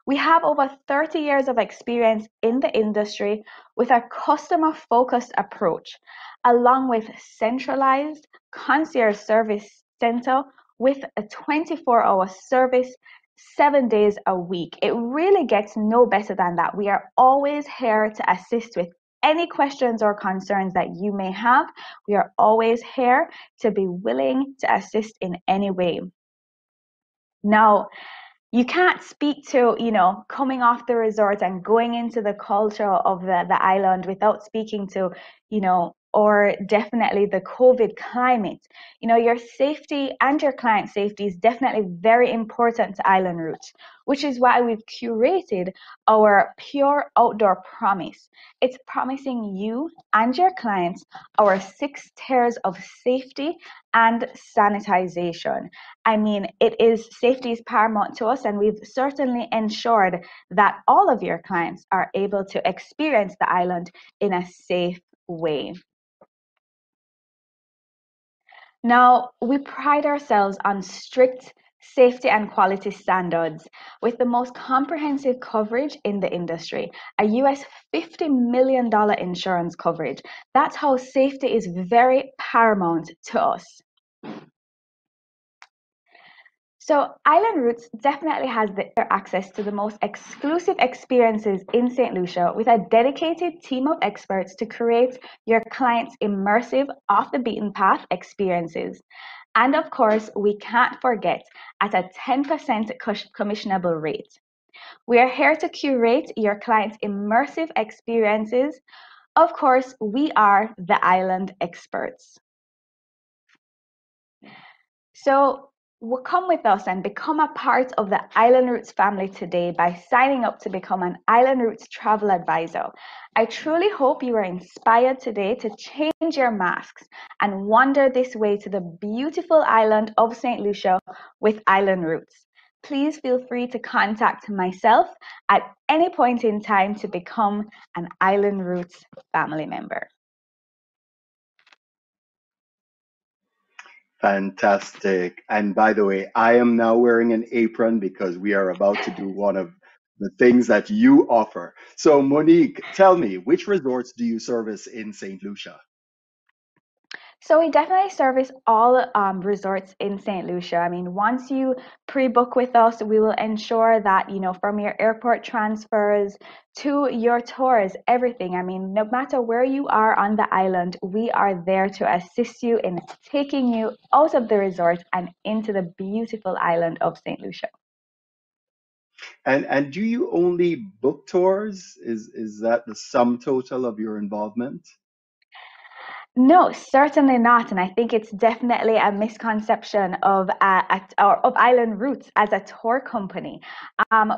We have over 30 years of experience in the industry with a customer-focused approach, along with centralized concierge service center with a 24-hour service, 7 days a week. It really gets no better than that. We are always here to assist with any questions or concerns that you may have, we are always here to be willing to assist in any way. Now, you can't speak to, coming off the resort and going into the culture of the island without speaking to, or definitely the COVID climate. Your safety and your client safety is definitely very important to Island Roots, which is why we've curated our Pure Outdoor Promise. It's promising you and your clients our 6 tiers of safety and sanitization. I mean, safety is paramount to us, and we've certainly ensured that all of your clients are able to experience the island in a safe way. Now, we pride ourselves on strict safety and quality standards with the most comprehensive coverage in the industry, a US $50 million insurance coverage. That's how safety is very paramount to us. So Island Roots definitely has access to the most exclusive experiences in St. Lucia with a dedicated team of experts to create your clients' immersive, off-the-beaten-path experiences. And of course, we can't forget at a 10% commissionable rate. We are here to curate your clients' immersive experiences. Of course, we are the island experts. So come with us and become a part of the Island Roots family today by signing up to become an Island Roots travel advisor. I truly hope you are inspired today to change your masks and wander this way to the beautiful island of St. Lucia with Island Roots. Please feel free to contact myself at any point in time to become an Island Roots family member. Fantastic. And by the way, I am now wearing an apron because we are about to do one of the things that you offer. So Monique, tell me, which resorts do you service in St. Lucia? So we definitely service all resorts in St. Lucia. I mean, once you pre-book with us, we will ensure that, from your airport transfers to your tours, everything. I mean, no matter where you are on the island, we are there to assist you in taking you out of the resort and into the beautiful island of St. Lucia. And do you only book tours? Is that the sum total of your involvement? No, certainly not. And I think it's definitely a misconception of of Island Roots as a tour company.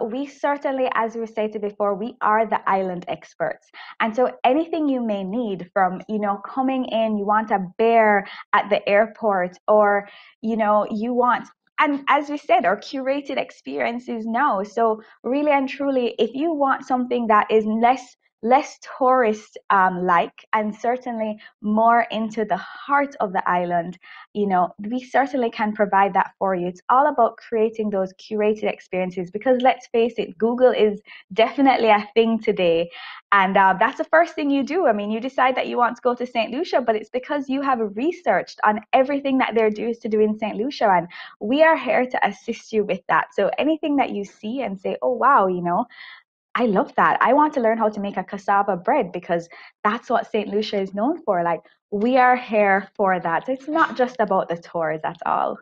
We certainly, as we stated before, we are the island experts. And so anything you may need from, coming in, you want a bear at the airport, or, you want, and as we said, our curated experiences now. So really and truly, if you want something that is less tourist like, and certainly more into the heart of the island, we certainly can provide that for you. It's all about creating those curated experiences, because let's face it, Google is definitely a thing today, and that's the first thing you do. I mean, you decide that you want to go to St. Lucia, but it's because you have researched on everything that there is to do in St. Lucia, and we are here to assist you with that. So anything that you see and say, oh wow, I love that. I want to learn how to make a cassava bread because that's what St. Lucia is known for. Like, we are here for that. It's not just about the tours, that's all.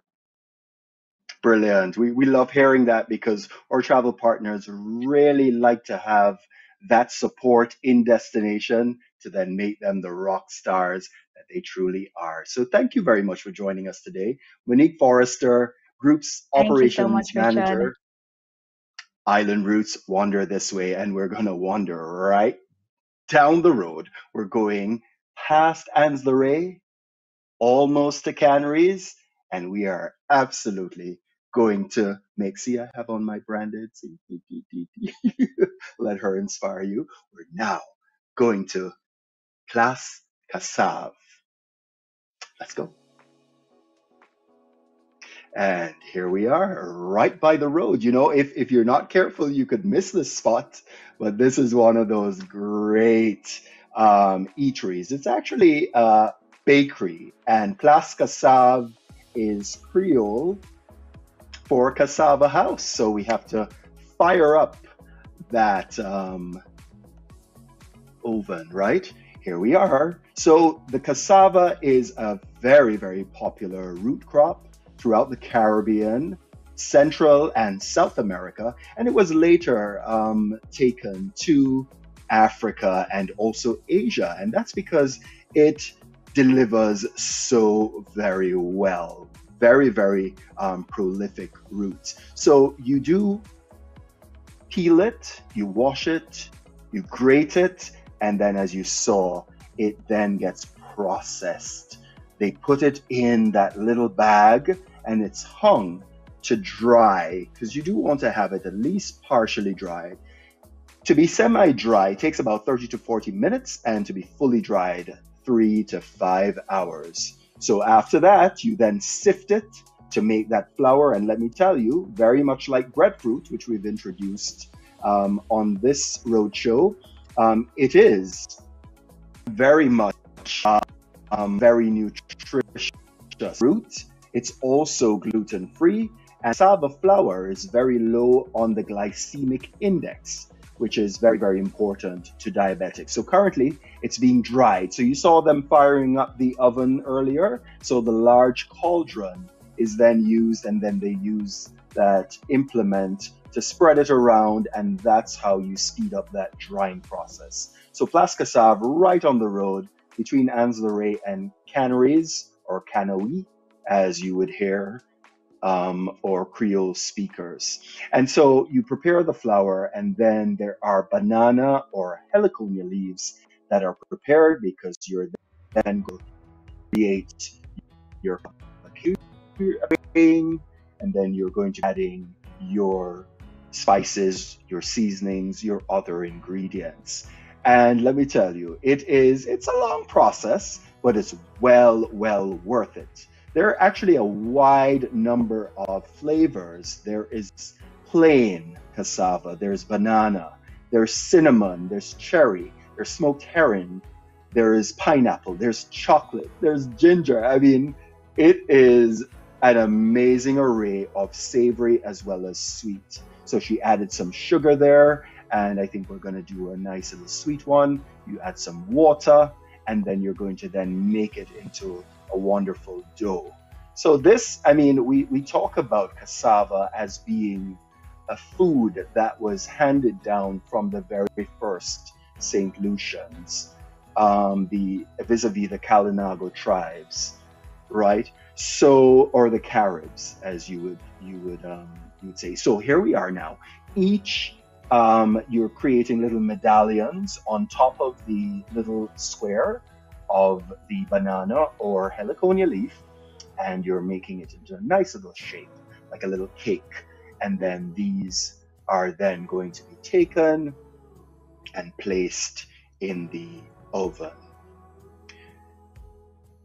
Brilliant. We love hearing that because our travel partners really like to have that support in destination to then make them the rock stars that they truly are. So thank you very much for joining us today. Monique Forrester, Group's Thank you so much, Operations Richard. Manager, Island Roots Wander This Way, and we're going to wander right down the road. We're going past Annesley, almost to Canaries, and we are absolutely going to make, see, I have on my branded, see, let her inspire you. We're now going to Place Cassave. Let's go. And here we are, right by the road. If you're not careful, you could miss this spot, but this is one of those great eateries. It's actually a bakery, and Place Cassave is Creole for cassava house. So we have to fire up that oven, right? Here we are. So the cassava is a very, very popular root crop throughout the Caribbean, Central and South America, and it was later taken to Africa and also Asia. And that's because it delivers so very well. Very, very prolific roots. So you do peel it, you wash it, you grate it, and then as you saw, it then gets processed. They put it in that little bag and it's hung to dry because you do want to have it at least partially dried. To be semi-dry takes about 30 to 40 minutes, and to be fully dried, 3 to 5 hours. So after that, you then sift it to make that flour. And let me tell you, very much like breadfruit, which we've introduced on this roadshow, it is very much very nutritious fruit. It's also gluten-free, and cassava flour is very low on the glycemic index, which is very, very important to diabetics. So currently it's being dried. So you saw them firing up the oven earlier. So the large cauldron is then used, and then they use that implement to spread it around, and that's how you speed up that drying process. So Place Cassave, right on the road between Anse-le-Ray and Canaries, or Canoe, as you would hear, or Creole speakers. And so you prepare the flour, and then there are banana or heliconia leaves that are prepared because you're then going to create your pudding, and then you're going to be adding your spices, your seasonings, your other ingredients. And let me tell you, it's a long process, but it's well worth it. There are actually a wide number of flavors. There is plain cassava, there's banana, there's cinnamon, there's cherry, there's smoked herring, there is pineapple, there's chocolate, there's ginger. I mean, it is an amazing array of savory as well as sweet. So she added some sugar there, and I think we're going to do a nice little sweet one. You add some water, and then you're going to then make it into a wonderful dough. So this, I mean, we talk about cassava as being a food that was handed down from the very first Saint Lucians, the vis-a-vis the Kalinago tribes, right? So, or the Caribs, as you would say. So here we are now. Each you're creating little medallions on top of the little square of the banana or heliconia leaf, and you're making it into a nice little shape, like a little cake. And then these are then going to be taken and placed in the oven.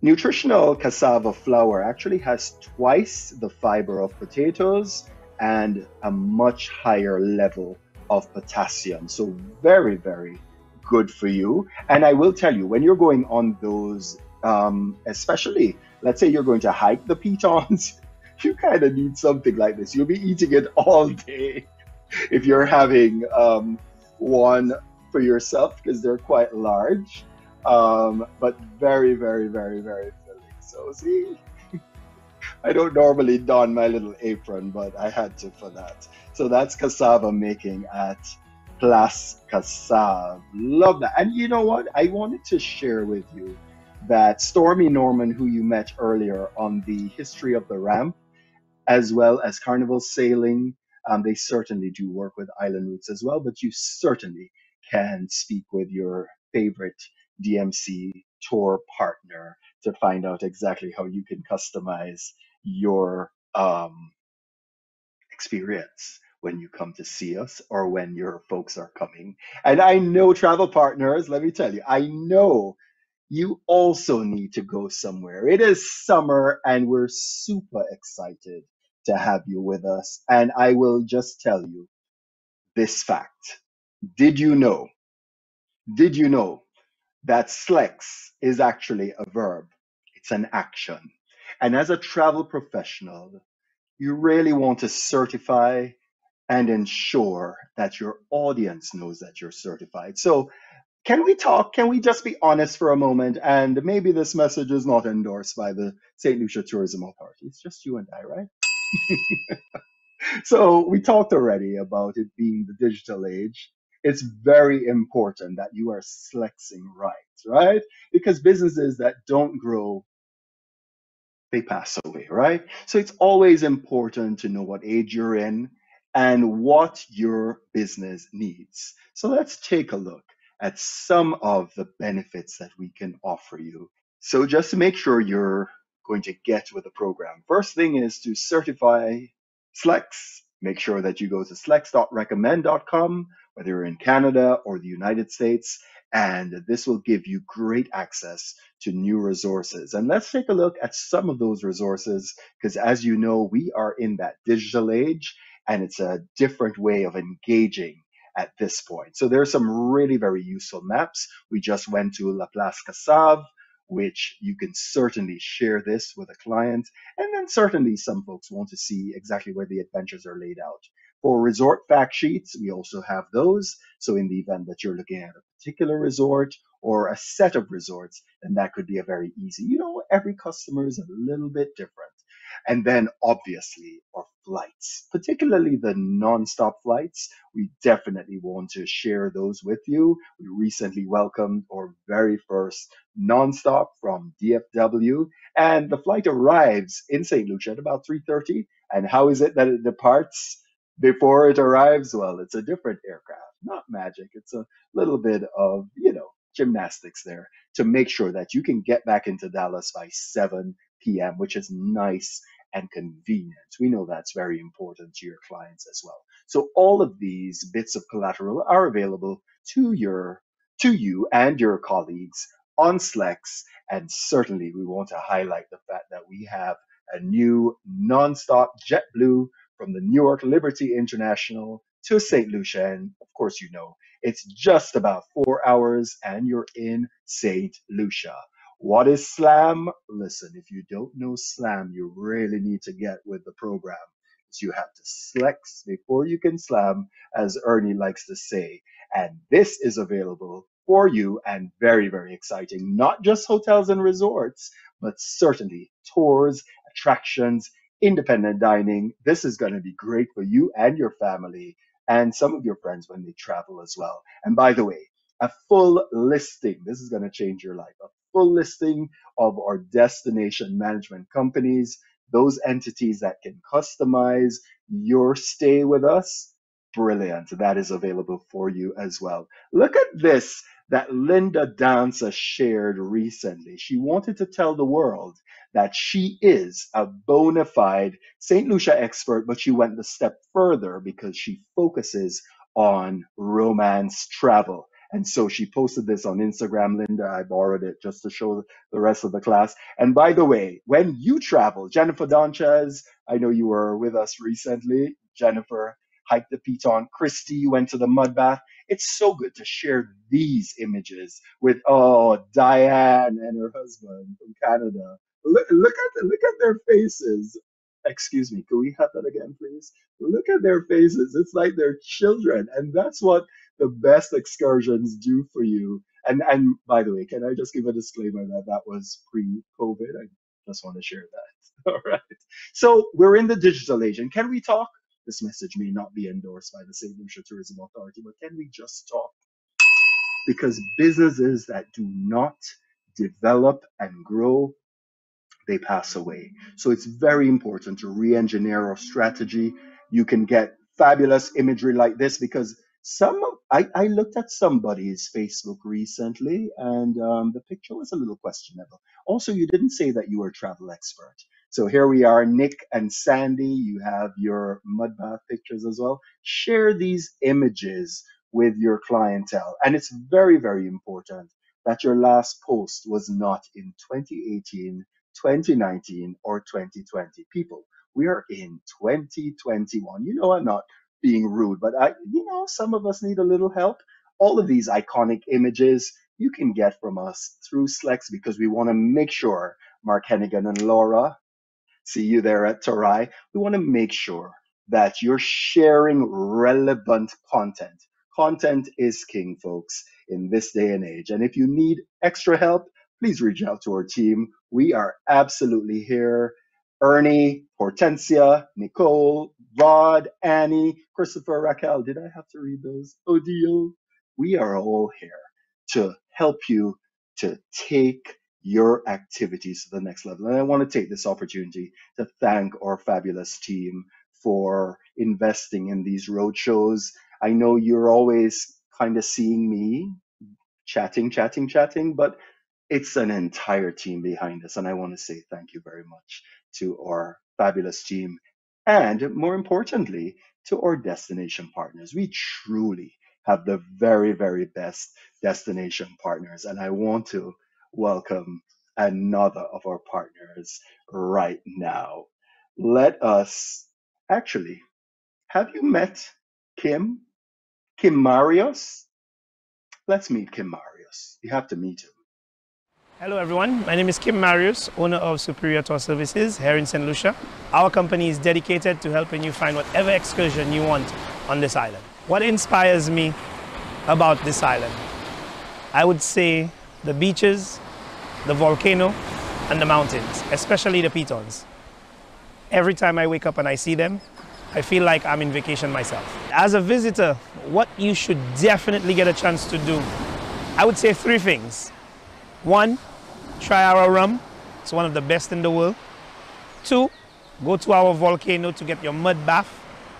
Nutritional cassava flour actually has twice the fiber of potatoes and a much higher level of potassium. So very, very good for you. And I will tell you, when you're going on those, especially, let's say you're going to hike the Tetons, you kind of need something like this. You'll be eating it all day if you're having one for yourself, because they're quite large, but very, very, very, very filling. So see, I don't normally don my little apron, but I had to for that. So that's cassava making at Place Cassave. Love that. And you know what? I wanted to share with you that Stormy Norman, who you met earlier on the history of the ramp, as well as carnival sailing, they certainly do work with island routes as well, but you certainly can speak with your favorite DMC tour partner to find out exactly how you can customize your experience when you come to see us or when your folks are coming. And I know, travel partners, let me tell you, I know you also need to go somewhere. It is summer and we're super excited to have you with us. And I will just tell you this fact. Did you know? Did you know that Slex is actually a verb? It's an action. And as a travel professional, you really want to certify and ensure that your audience knows that you're certified. So Can we talk? Can we just be honest for a moment? And maybe this message is not endorsed by the St. Lucia Tourism Authority. It's just you and I, right? So we talked already about it being the digital age. It's very important that you are flexing right? Because businesses that don't grow, they pass away, right? So it's always important to know what age you're in and what your business needs. So let's take a look at some of the benefits that we can offer you. So just to make sure you're going to get with the program, first thing is to certify Slex. Make sure that you go to slex.recommend.com, whether you're in Canada or the United States, and this will give you great access to new resources. And let's take a look at some of those resources, because as you know, we are in that digital age and it's a different way of engaging at this point. So there are some really very useful maps. We just went to La Place Cassave, which you can certainly share this with a client. And then certainly some folks want to see exactly where the adventures are laid out. For resort fact sheets, we also have those. So in the event that you're looking at a particular resort or a set of resorts, then that could be a very easy. You know, every customer is a little bit different. And then obviously our flights, particularly the nonstop flights, we definitely want to share those with you. We recently welcomed our very first nonstop from DFW, and the flight arrives in St. Lucia at about 3:30. And how is it that it departs before it arrives? Well, it's a different aircraft, not magic. It's a little bit of, gymnastics there to make sure that you can get back into Dallas by 7 p.m., which is nice and convenient. We know that's very important to your clients as well. So all of these bits of collateral are available to you and your colleagues on Slex. And certainly we want to highlight the fact that we have a new nonstop JetBlue from the Newark Liberty International to St. Lucia. And of course, it's just about 4 hours and you're in St. Lucia. What is SLAM? Listen, if you don't know SLAM, you really need to get with the program. So you have to flex before you can slam, as Ernie likes to say. And this is available for you and very, very exciting. Not just hotels and resorts, but certainly tours, attractions, independent dining. This is going to be great for you and your family and some of your friends when they travel as well. And by the way, a full listing, this is going to change your life, a full listing of our destination management companies, those entities that can customize your stay with us. Brilliant. That is available for you as well. Look at this that Linda Dancer shared recently. She wanted to tell the world that she is a bona fide St. Lucia expert, but she went a step further because she focuses on romance travel. And so she posted this on Instagram. Linda, I borrowed it just to show the rest of the class. And by the way, when you travel, Jennifer Donchez, I know you were with us recently. Jennifer hiked the Piton. Christy, you went to the mud bath. It's so good to share these images with, Diane and her husband from Canada. Look at their faces. Excuse me, can we have that again, please? Look at their faces. It's like they're children, and that's what the best excursions do for you. And by the way, can I just give a disclaimer that that was pre-COVID? I just want to share that. All right. So we're in the digital age, and can we talk? This message may not be endorsed by the St. Lucia Tourism Authority, but can we just talk? Because businesses that do not develop and grow, they pass away. So it's very important to re-engineer our strategy. You can get fabulous imagery like this because I looked at somebody's Facebook recently and the picture was a little questionable. Also, you didn't say that you were a travel expert. So here we are, Nick and Sandy. You have your mud bath pictures as well. Share these images with your clientele. And it's very, very important that your last post was not in 2018, 2019, or 2020. People, we are in 2021. I'm not being rude, but some of us need a little help. All of these iconic images you can get from us through Slex because we want to make sure Mark Hennigan and Laura, see you there at Torai. We want to make sure that you're sharing relevant content Content is king, folks, in this day and age. And if you need extra help, please reach out to our team. We are absolutely here. Ernie, Hortensia, Nicole, Rod, Annie, Christopher, Raquel. Did I have to read those? Odile. We are all here to help you to take your activities to the next level. And I want to take this opportunity to thank our fabulous team for investing in these road shows. I know you're always kind of seeing me chatting, but it's an entire team behind us. And I want to say thank you very much to our fabulous team. And more importantly, to our destination partners. We truly have the very, very best destination partners. And I want to welcome another of our partners right now. Let us actually, have you met Kim? Kim Marios? Let's meet Kim Marios. You have to meet him. Hello everyone, my name is Kim Marius, owner of Superior Tour Services here in Saint Lucia. Our company is dedicated to helping you find whatever excursion you want on this island. What inspires me about this island? I would say the beaches, the volcano, and the mountains, especially the pitons. Every time I wake up and I see them, I feel like I'm in vacation myself. As a visitor, what you should definitely get a chance to do, I would say 3 things. 1, try our rum. It's one of the best in the world. 2, go to our volcano to get your mud bath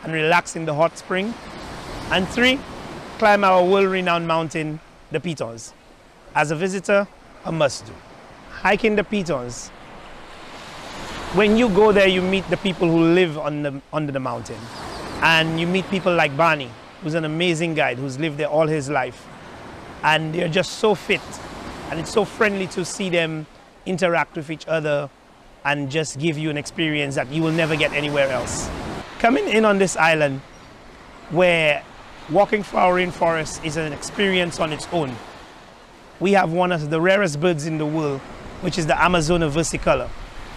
and relax in the hot spring. And 3, climb our world-renowned mountain, the Pitons. As a visitor, a must-do. Hiking the Pitons. When you go there, you meet the people who live under the mountain. And you meet people like Barney, who's an amazing guide, who's lived there all his life. And they're just so fit. And it's so friendly to see them interact with each other and just give you an experience that you will never get anywhere else. Coming in on this island, where walking through our rainforest is an experience on its own. We have one of the rarest birds in the world, which is the Amazona versicolor.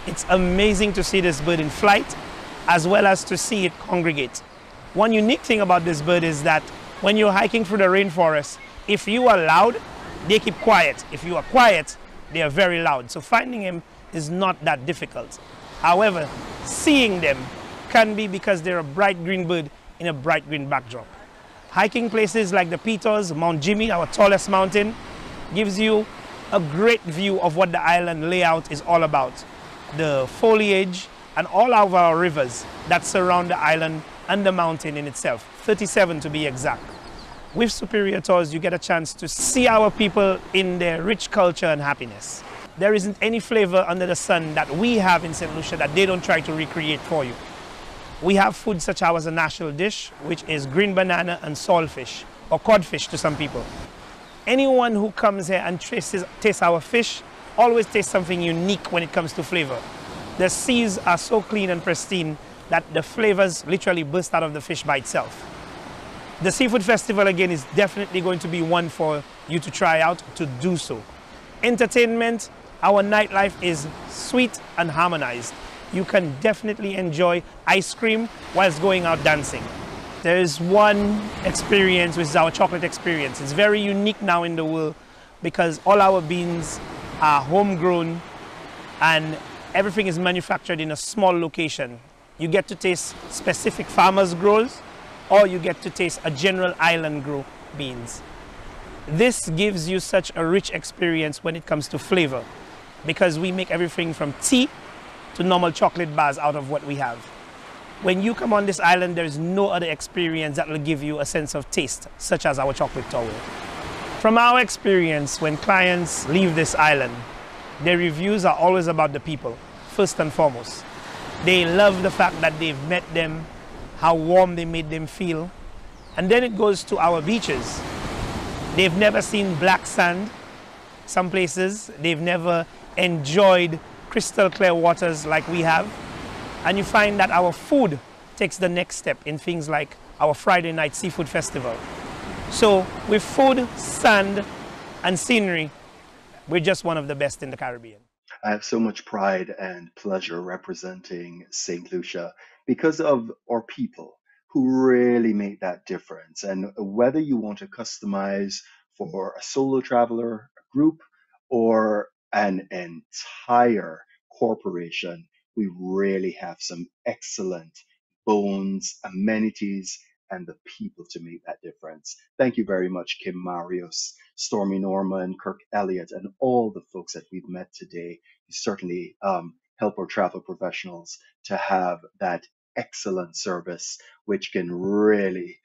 It's amazing to see this bird in flight, as well as to see it congregate. One unique thing about this bird is that when you're hiking through the rainforest, if you are loud, they keep quiet. If you are quiet, they are very loud. So finding them is not that difficult. However, seeing them can be because they're a bright green bird in a bright green backdrop. Hiking places like the Pitos, Mount Jimmy, our tallest mountain, gives you a great view of what the island layout is all about. The foliage and all of our rivers that surround the island and the mountain in itself, 37 to be exact. With Superior Tours, you get a chance to see our people in their rich culture and happiness. There isn't any flavor under the sun that we have in Saint Lucia that they don't try to recreate for you. We have food such as a national dish, which is green banana and saltfish, or codfish to some people. Anyone who comes here and tastes our fish always tastes something unique when it comes to flavor. The seas are so clean and pristine that the flavors literally burst out of the fish by itself. The Seafood Festival, again, is definitely going to be one for you to try out, to do so. Entertainment, our nightlife is sweet and harmonized. You can definitely enjoy ice cream whilst going out dancing. There is one experience, which is our chocolate experience. It's very unique now in the world because all our beans are homegrown and everything is manufactured in a small location. You get to taste specific farmers' grows, or you get to taste a general island grow beans. This gives you such a rich experience when it comes to flavor because we make everything from tea to normal chocolate bars out of what we have. When you come on this island, there is no other experience that will give you a sense of taste, such as our chocolate tower. From our experience, when clients leave this island, their reviews are always about the people, first and foremost. They love the fact that they've met them, how warm they made them feel. And then it goes to our beaches. They've never seen black sand. Some places, they've never enjoyed crystal clear waters like we have. And you find that our food takes the next step in things like our Friday night seafood festival. So with food, sand, and scenery, we're just one of the best in the Caribbean. I have so much pride and pleasure representing St. Lucia because of our people who really make that difference. And whether you want to customize for a solo traveler, a group, or an entire corporation, we really have some excellent bones, amenities, and the people to make that difference. Thank you very much, Kim Marius, Stormy Norman, Kirk Elliott, and all the folks that we've met today. You certainly help our travel professionals to have that excellent service, which can really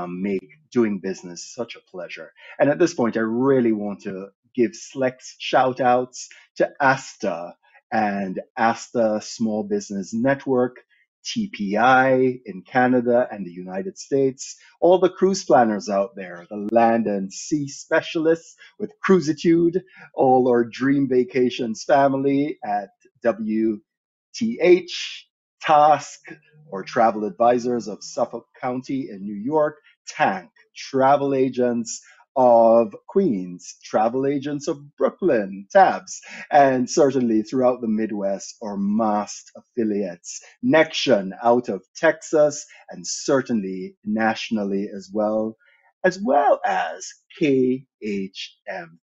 make doing business such a pleasure. And at this point, I really want to give select shout outs to ASTA and ASTA Small Business Network, TPI in Canada and the United States, all the cruise planners out there, the land and sea specialists with Cruisitude, all our Dream Vacations family at WTH, Task, or travel advisors of Suffolk County in New York, Tank, travel agents of Queens, travel agents of Brooklyn, Tabs, and certainly throughout the Midwest or MAST affiliates, Nexion out of Texas, and certainly nationally as well as KHM.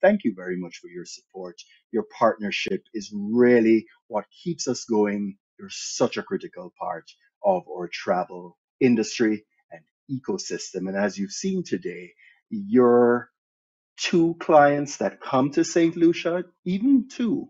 Thank you very much for your support. Your partnership is really what keeps us going. You're such a critical part of our travel industry and ecosystem. And as you've seen today, your two clients that come to St. Lucia, even two,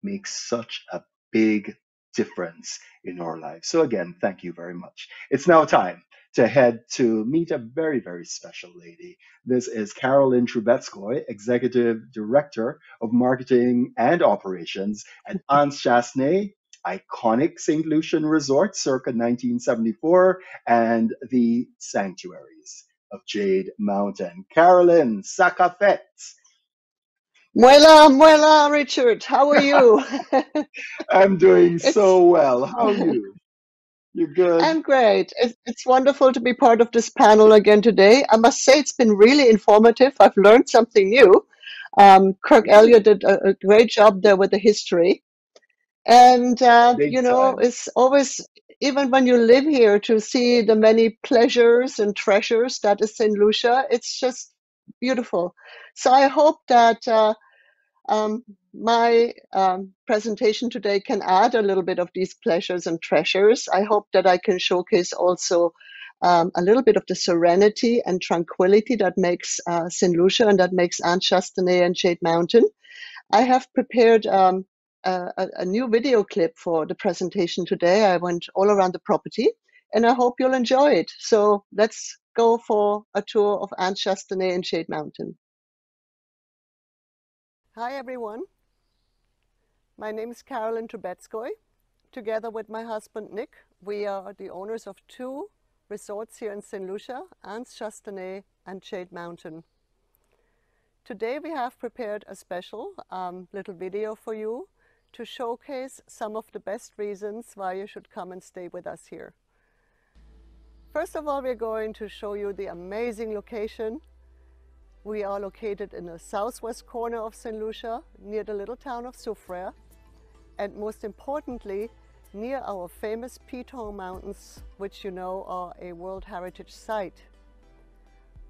make such a big difference in our lives. So again, thank you very much. It's now time to head to meet a very, very special lady. This is Carolyn Trubetskoy, Executive Director of Marketing and Operations at Anse Chassenay, iconic St. Lucian resort circa 1974, and the sanctuaries of Jade Mountain. Carolyn, Sakafet. Muela, muela, Richard, how are you? I'm doing It's so well. How are you? You're good? I'm great. It's wonderful to be part of this panel again today. I must say it's been really informative. I've learned something new. Kirk Good. Elliott did a great job there with the history. And, Big you know, time. it's always, even when you live here, to see the many pleasures and treasures that is St. Lucia, it's just beautiful. So I hope that my presentation today can add a little bit of these pleasures and treasures. I hope that I can showcase also a little bit of the serenity and tranquility that makes St. Lucia and that makes Anse Chassenay and Jade Mountain. I have prepared a new video clip for the presentation today. I went all around the property and I hope you'll enjoy it. So let's go for a tour of Anse Chassenay and Jade Mountain. Hi everyone, my name is Carolyn Trubetskoy. Together with my husband Nick, we are the owners of two resorts here in St. Lucia, Anse Chassenay and Jade Mountain. Today we have prepared a special little video for you to showcase some of the best reasons why you should come and stay with us here. First of all, we're going to show you the amazing location. We are located in the southwest corner of St. Lucia, near the little town of Soufrière, and most importantly, near our famous Piton Mountains, which you know are a World Heritage Site.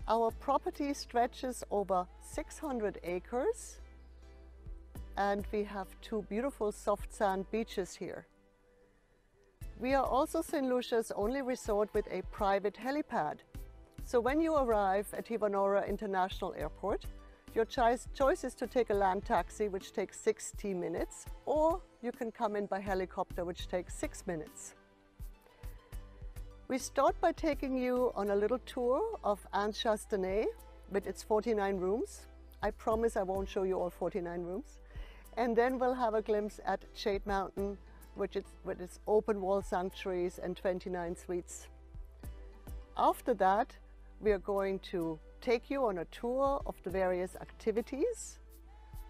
Our property stretches over 600 acres, and we have two beautiful soft sand beaches here. We are also St. Lucia's only resort with a private helipad. So when you arrive at Hevanorra International Airport, your choice is to take a land taxi, which takes 60 minutes, or you can come in by helicopter, which takes 6 minutes. We start by taking you on a little tour of Anse Chassenay with its 49 rooms. I promise I won't show you all 49 rooms. And then we'll have a glimpse at Jade Mountain, with its open wall sanctuaries and 29 suites. After that, we are going to take you on a tour of the various activities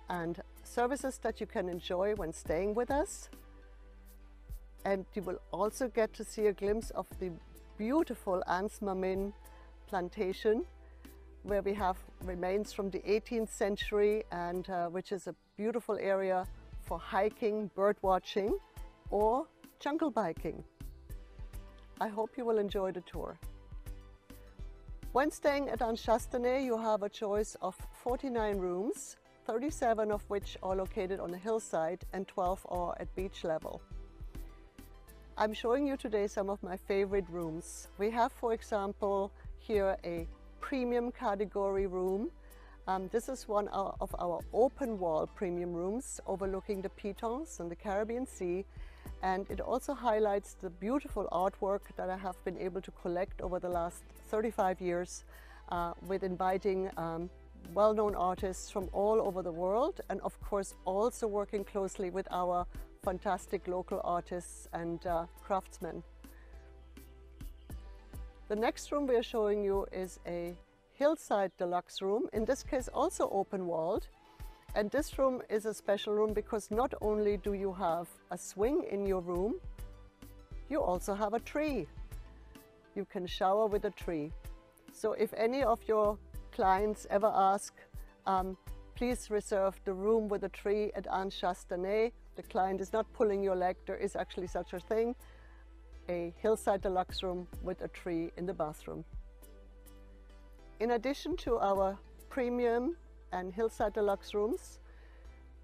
and services that you can enjoy when staying with us. And you will also get to see a glimpse of the beautiful Anse Mamin plantation, where we have remains from the 18th century and which is a beautiful area for hiking, bird watching, or jungle biking. I hope you will enjoy the tour. When staying at Anse Chastanay, you have a choice of 49 rooms, 37 of which are located on a hillside and 12 are at beach level. I'm showing you today some of my favorite rooms. We have, for example, here a premium category room. This is one of our open wall premium rooms overlooking the Pitons and the Caribbean Sea. And it also highlights the beautiful artwork that I have been able to collect over the last 35 years with inviting well-known artists from all over the world, and of course also working closely with our fantastic local artists and craftsmen. The next room we are showing you is a hillside deluxe room, in this case also open-walled. And this room is a special room because not only do you have a swing in your room, you also have a tree. You can shower with a tree. So if any of your clients ever ask, please reserve the room with a tree at Anse Chastanay, the client is not pulling your leg, there is actually such a thing, a hillside deluxe room with a tree in the bathroom. In addition to our premium and hillside deluxe rooms,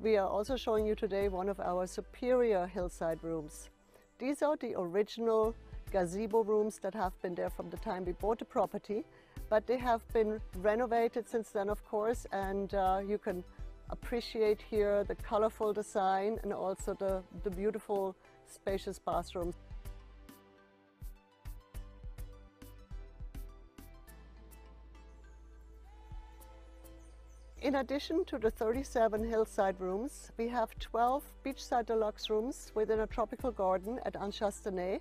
we are also showing you today one of our superior hillside rooms. These are the original gazebo rooms that have been there from the time we bought the property, but they have been renovated since then, of course, and you can appreciate here the colorful design and also the beautiful spacious bathrooms. In addition to the 37 hillside rooms, we have 12 beachside deluxe rooms within a tropical garden at Anse Chastanay,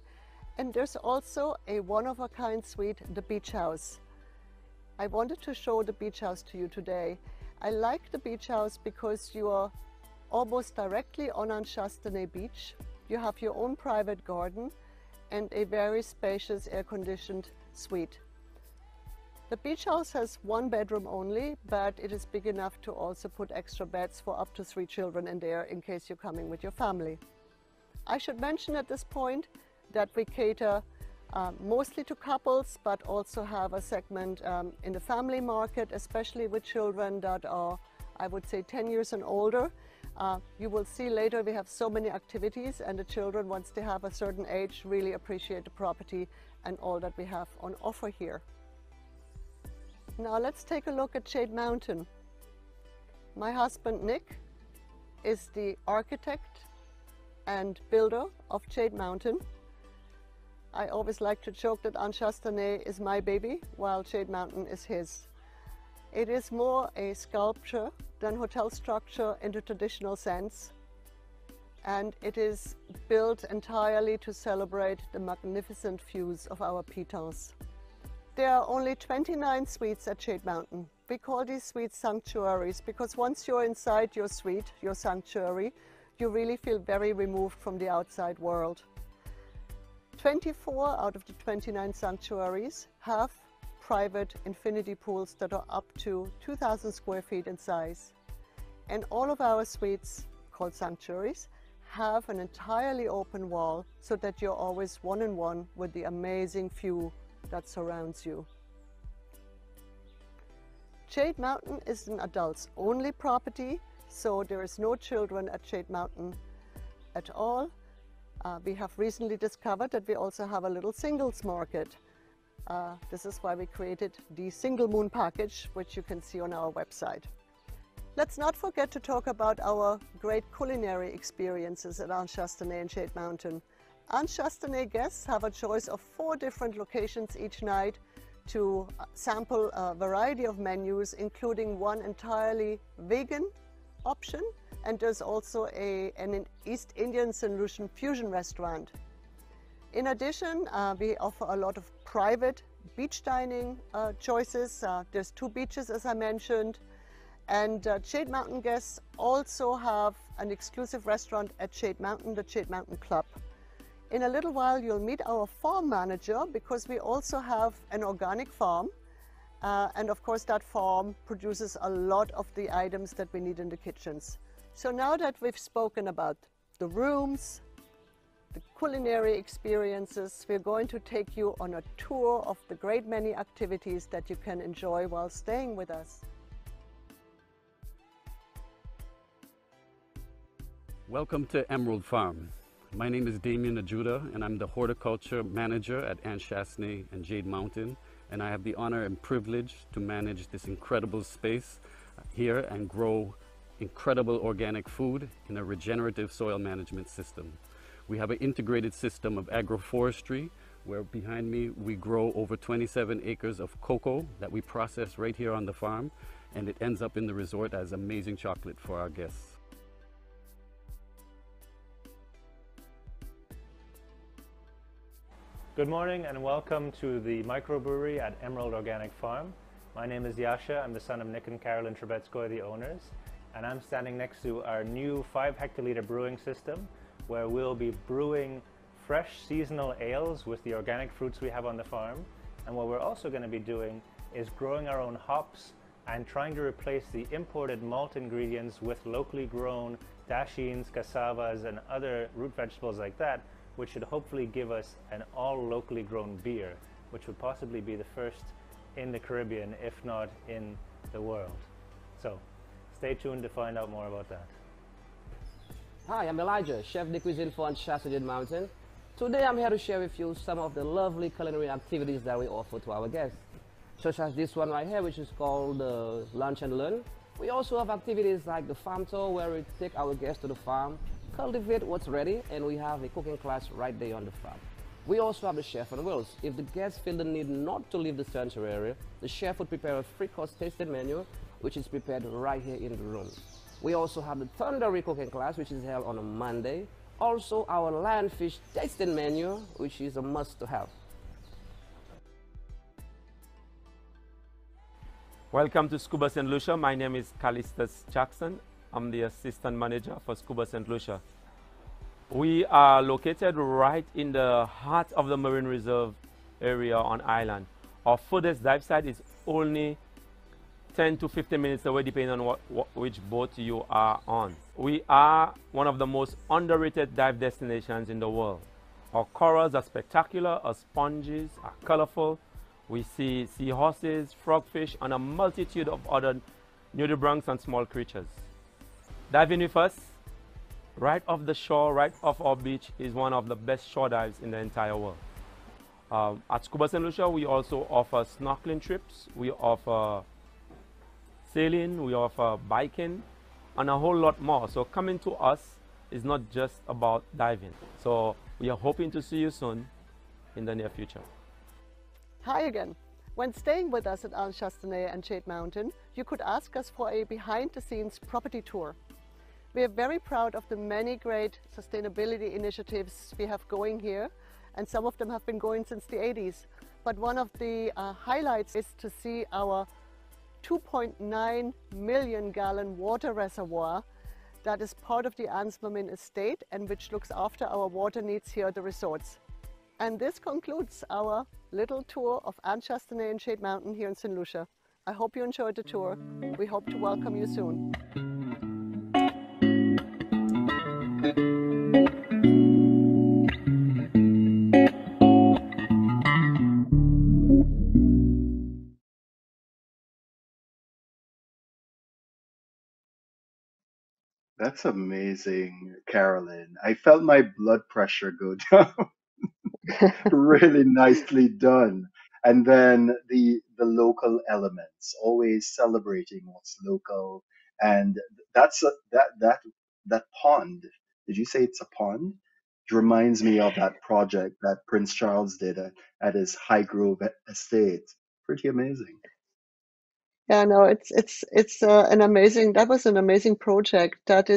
and there's also a one-of-a-kind suite, the beach house. I wanted to show the beach house to you today. I like the beach house because you are almost directly on Anse Chastanay beach. You have your own private garden and a very spacious air-conditioned suite. The beach house has one bedroom only, but it is big enough to also put extra beds for up to 3 children in there in case you're coming with your family. I should mention at this point that we cater mostly to couples, but also have a segment in the family market, especially with children that are, I would say, 10 years and older. You will see later we have so many activities, and the children, once they have a certain age, really appreciate the property and all that we have on offer here. Now let's take a look at Jade Mountain. My husband Nick is the architect and builder of Jade Mountain. I always like to joke that Anse Chastanay is my baby, while Jade Mountain is his. It is more a sculpture than hotel structure in the traditional sense, and it is built entirely to celebrate the magnificent views of our Pitons. There are only 29 suites at Jade Mountain. We call these suites sanctuaries because once you're inside your suite, your sanctuary, you really feel very removed from the outside world. 24 out of the 29 sanctuaries have private infinity pools that are up to 2,000 square feet in size. And all of our suites, called sanctuaries, have an entirely open wall so that you're always one-on-one with the amazing view that surrounds you. Jade Mountain is an adults-only property, so there is no children at Jade Mountain at all. We have recently discovered that we also have a little singles market. This is why we created the Single Moon package, which you can see on our website. Let's not forget to talk about our great culinary experiences at Anse Chastanay and Jade Mountain. Anse Chastanay guests have a choice of 4 different locations each night to sample a variety of menus, including one entirely vegan option, and there's also an East Indian Saint Lucian fusion restaurant. In addition, we offer a lot of private beach dining choices. There's 2 beaches, as I mentioned, and Jade Mountain guests also have an exclusive restaurant at Jade Mountain, the Jade Mountain Club. In a little while you'll meet our farm manager because we also have an organic farm, and of course that farm produces a lot of the items that we need in the kitchens. So now that we've spoken about the rooms, the culinary experiences. We're going to take you on a tour of the great many activities that you can enjoy while staying with us. Welcome to Emerald Farm. My name is Damien Ajuda and I'm the horticulture manager at Anne Chassenay and Jade Mountain, and I have the honor and privilege to manage this incredible space here and grow incredible organic food in a regenerative soil management system. We have an integrated system of agroforestry where behind me we grow over 27 acres of cocoa that we process right here on the farm, and it ends up in the resort as amazing chocolate for our guests. Good morning and welcome to the microbrewery at Emerald Organic Farm. My name is Yasha. I'm the son of Nick and Carolyn Trebetskoy, the owners, and I'm standing next to our new 5 hectoliter brewing system where we'll be brewing fresh seasonal ales with the organic fruits we have on the farm. And what we're also going to be doing is growing our own hops and trying to replace the imported malt ingredients with locally grown dashins, cassavas, and other root vegetables like that, which should hopefully give us an all locally grown beer, which would possibly be the first in the Caribbean, if not in the world. So stay tuned to find out more about that. Hi, I'm Elijah, Chef de Cuisine for Jade Mountain. Today I'm here to share with you some of the lovely culinary activities that we offer to our guests, such as this one right here, which is called Lunch and Learn. We also have activities like the farm tour, where we take our guests to the farm, cultivate what's ready, and we have a cooking class right there on the farm. We also have the chef on wheels. If the guests feel the need not to leave the sanctuary, the chef would prepare a free-course tasting menu, which is prepared right here in the room. We also have the Thundery cooking class, which is held on a Monday. Also, our lionfish tasting menu, which is a must to have. Welcome to Scuba Saint Lucia. My name is Callistus Jackson. I'm the assistant manager for Scuba Saint Lucia. We are located right in the heart of the marine reserve area on island. Our furthest dive site is only 10 to 15 minutes away, depending on which boat you are on. We are one of the most underrated dive destinations in the world. Our corals are spectacular, our sponges are colorful. We see seahorses, frogfish, and a multitude of other nudibranchs and small creatures. Diving with us, right off the shore, right off our beach, is one of the best shore dives in the entire world. At Scuba Saint Lucia, we also offer snorkeling trips, we offer sailing, we offer biking, and a whole lot more. So coming to us is not just about diving. So we are hoping to see you soon in the near future. Hi again. When staying with us at Anne Chassenay and Jade Mountain, you could ask us for a behind-the-scenes property tour. We are very proud of the many great sustainability initiatives we have going here, and some of them have been going since the 80s. But one of the highlights is to see our 2.9 million gallon water reservoir that is part of the Ansmermin estate and which looks after our water needs here at the resorts. And this concludes our little tour of Anne Chassenay and Jade Mountain here in Saint Lucia. I hope you enjoyed the tour. We hope to welcome you soon. That's amazing, Carolyn. I felt my blood pressure go down. Really nicely done. And then the local elements, always celebrating what's local. And that pond. Did you say it's a pond? It reminds me of that project that Prince Charles did at his Highgrove estate. Pretty amazing. Yeah, no, it's an amazing. That was an amazing project. That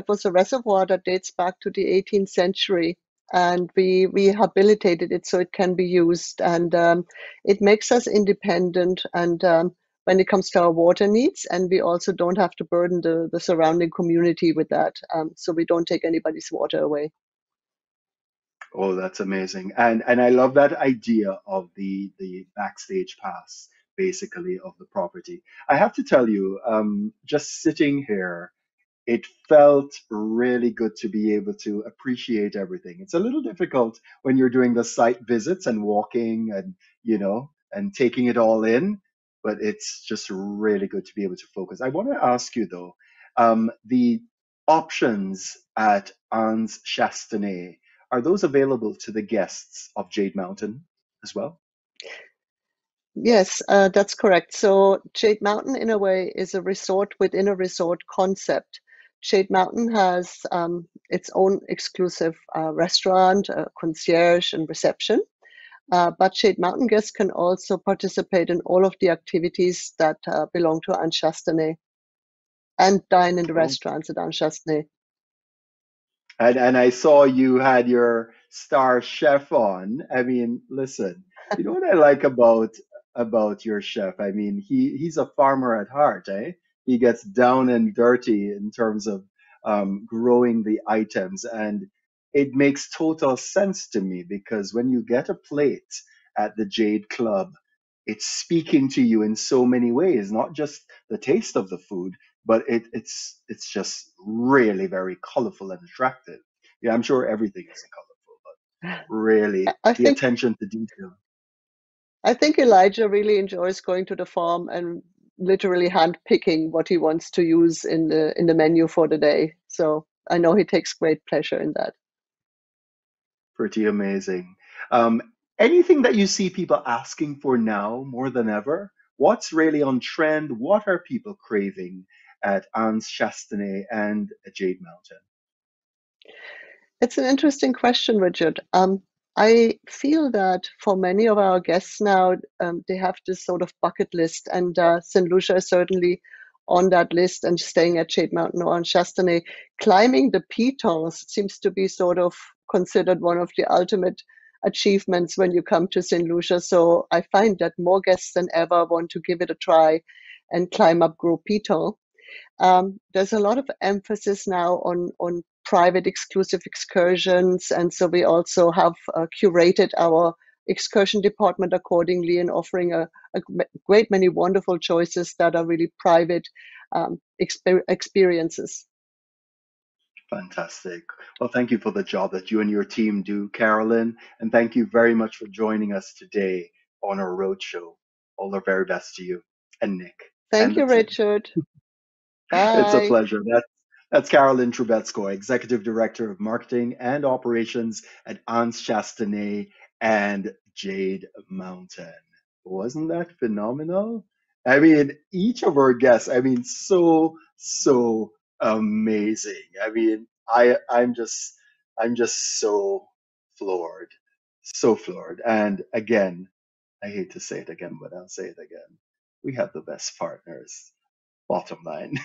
was a reservoir that dates back to the 18th century, and we rehabilitated it so it can be used, and it makes us independent. And when it comes to our water needs, and we also don't have to burden the surrounding community with that, so we don't take anybody's water away. Oh, that's amazing. And I love that idea of the backstage pass, basically, of the property. I have to tell you, just sitting here it felt really good to be able to appreciate everything. It's a little difficult when you're doing the site visits and walking and, and taking it all in, but it's just really good to be able to focus. I want to ask you though, the options at Anse Chastenay, are those available to the guests of Jade Mountain as well? Yes, that's correct. So Jade Mountain, in a way, is a resort within a resort concept. Jade Mountain has its own exclusive restaurant, concierge, and reception. But Jade Mountain guests can also participate in all of the activities that belong to Anse Chastenay and dine in the restaurants at Anse Chastenay. And I saw you had your star chef on. I mean, listen, you know what I like about your chef? I mean, he's a farmer at heart, eh? He gets down and dirty in terms of growing the items, and it makes total sense to me because when you get a plate at the Jade Club, it's speaking to you in so many ways, not just the taste of the food, but it's just really very colorful and attractive. Yeah, I'm sure everything isn't colorful, but really the attention to detail. I think Elijah really enjoys going to the farm and literally hand picking what he wants to use in the menu for the day. So I know he takes great pleasure in that. Pretty amazing. Um, Anything that you see people asking for now more than ever? What's really on trend? What are people craving at Anse Chastenay and Jade Mountain? It's an interesting question, Richard. I feel that for many of our guests now, they have this sort of bucket list, and St. Lucia is certainly on that list, and staying at Jade Mountain or on Chastenay. Climbing the pitons seems to be sort of considered one of the ultimate achievements when you come to St. Lucia. So I find that more guests than ever want to give it a try and climb up Gros Piton. There's a lot of emphasis now on private exclusive excursions, and so we also have curated our excursion department accordingly and offering a great many wonderful choices that are really private experiences. Fantastic. Well, thank you for the job that you and your team do, Carolyn, and thank you very much for joining us today on our roadshow. All the very best to you and Nick. Thank and you, the team. Richard. It's a Bye. pleasure. That's Carolyn Trubetskoy, Executive Director of Marketing and Operations at Anse Chastenay and Jade Mountain. Wasn't that phenomenal? I mean, each of our guests, I mean, so amazing. I mean, I'm just so floored. So floored. And again, I hate to say it again, but I'll say it again. We have the best partners. Bottom line.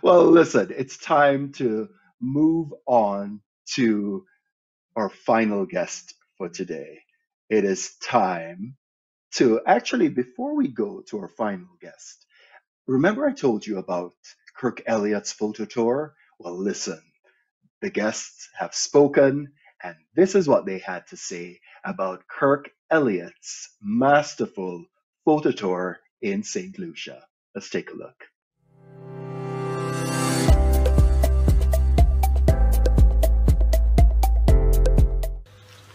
Well, listen, it's time to move on to our final guest for today. It is time to actually, before we go to our final guest, remember I told you about Kirk Elliott's photo tour? Well, listen, the guests have spoken, and this is what they had to say about Kirk Elliott's masterful photo tour in St. Lucia. Let's take a look.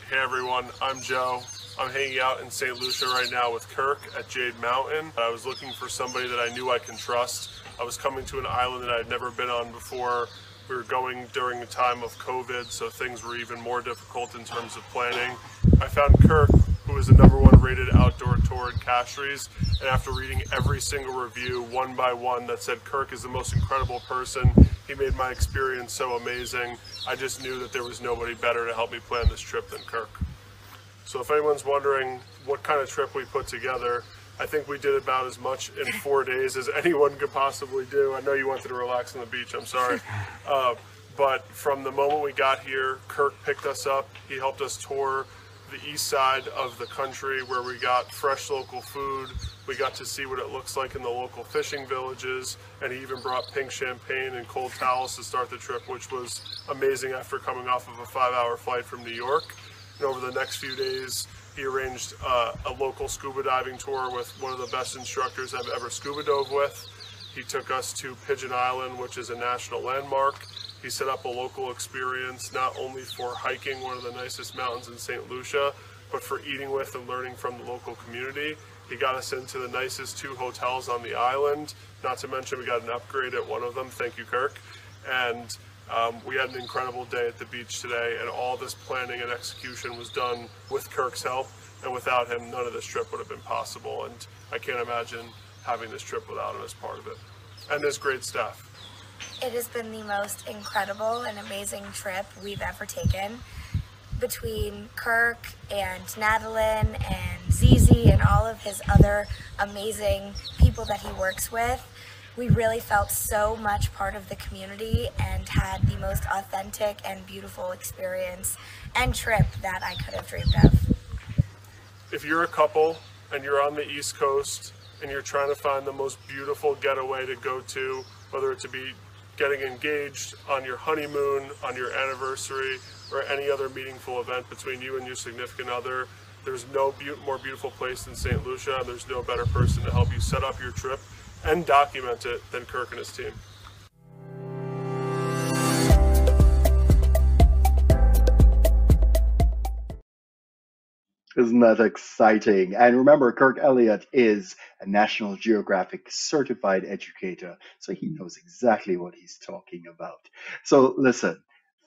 Hey everyone, I'm Joe. I'm hanging out in St. Lucia right now with Kirk at Jade Mountain. I was looking for somebody that I knew I can trust. I was coming to an island that I'd never been on before. We were going during a time of COVID, so things were even more difficult in terms of planning. I found Kirk, who is the #1 rated outdoor tour in Castries, and after reading every single review one by one that said Kirk is the most incredible person, he made my experience so amazing. I just knew that there was nobody better to help me plan this trip than Kirk. So if anyone's wondering what kind of trip we put together, I think we did about as much in 4 days as anyone could possibly do. I know you wanted to relax on the beach, I'm sorry. But from the moment we got here, Kirk picked us up. He helped us tour the east side of the country where we got fresh local food. We got to see what it looks like in the local fishing villages, and he even brought pink champagne and cold towels to start the trip, which was amazing after coming off of a 5-hour flight from New York. And over the next few days, he arranged a local scuba diving tour with one of the best instructors I've ever scuba dove with. He took us to Pigeon Island, which is a national landmark. He set up a local experience, not only for hiking one of the nicest mountains in Saint Lucia, but for eating with and learning from the local community. He got us into the nicest 2 hotels on the island. Not to mention we got an upgrade at one of them. Thank you, Kirk. And we had an incredible day at the beach today, and all this planning and execution was done with Kirk's help. And without him, none of this trip would have been possible. And I can't imagine having this trip without him as part of it. And his great staff. It has been the most incredible and amazing trip we've ever taken. Between Kirk and Nadalyn and Zizi and all of his other amazing people that he works with, we really felt so much part of the community and had the most authentic and beautiful experience and trip that I could have dreamed of. If you're a couple and you're on the East Coast and you're trying to find the most beautiful getaway to go to, whether it to be getting engaged, on your honeymoon, on your anniversary, or any other meaningful event between you and your significant other, there's no more beautiful place than St. Lucia, and there's no better person to help you set up your trip and document it than Kirk and his team. Isn't that exciting? And remember, Kirk Elliott is a National Geographic certified educator, so he knows exactly what he's talking about. So listen,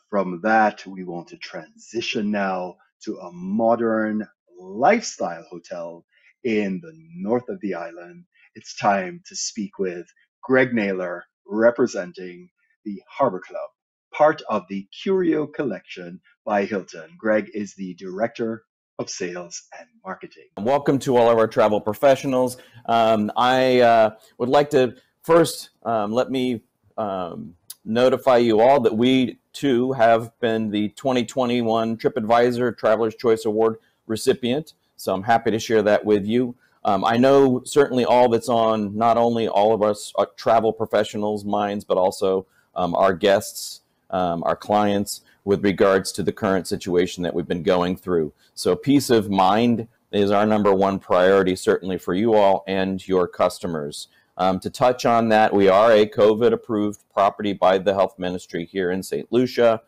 from that, we want to transition now to a modern lifestyle hotel in the north of the island. It's time to speak with Greg Naylor, representing the Harbor Club, part of the Curio Collection by Hilton. Greg is the Director of Sales and Marketing. Welcome to all of our travel professionals. I would like to first let me notify you all that we too have been the 2021 TripAdvisor Traveler's Choice Award recipient. So I'm happy to share that with you. I know certainly all that's on not only all of us travel professionals' minds, but also our guests, our clients, with regards to the current situation that we've been going through. So peace of mind is our #1 priority, certainly for you all and your customers. To touch on that, we are a COVID-approved property by the Health Ministry here in St. Lucia.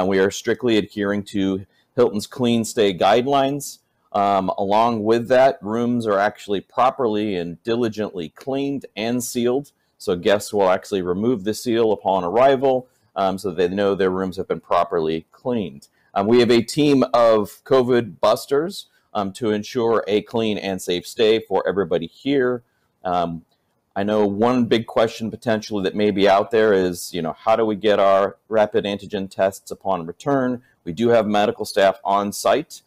We are strictly adhering to Hilton's Clean Stay guidelines. Along with that, rooms are actually properly and diligently cleaned and sealed. So guests will actually remove the seal upon arrival, so they know their rooms have been properly cleaned. We have a team of COVID busters to ensure a clean and safe stay for everybody here. I know one big question potentially that may be out there is, how do we get our rapid antigen tests upon return? We do have medical staff on site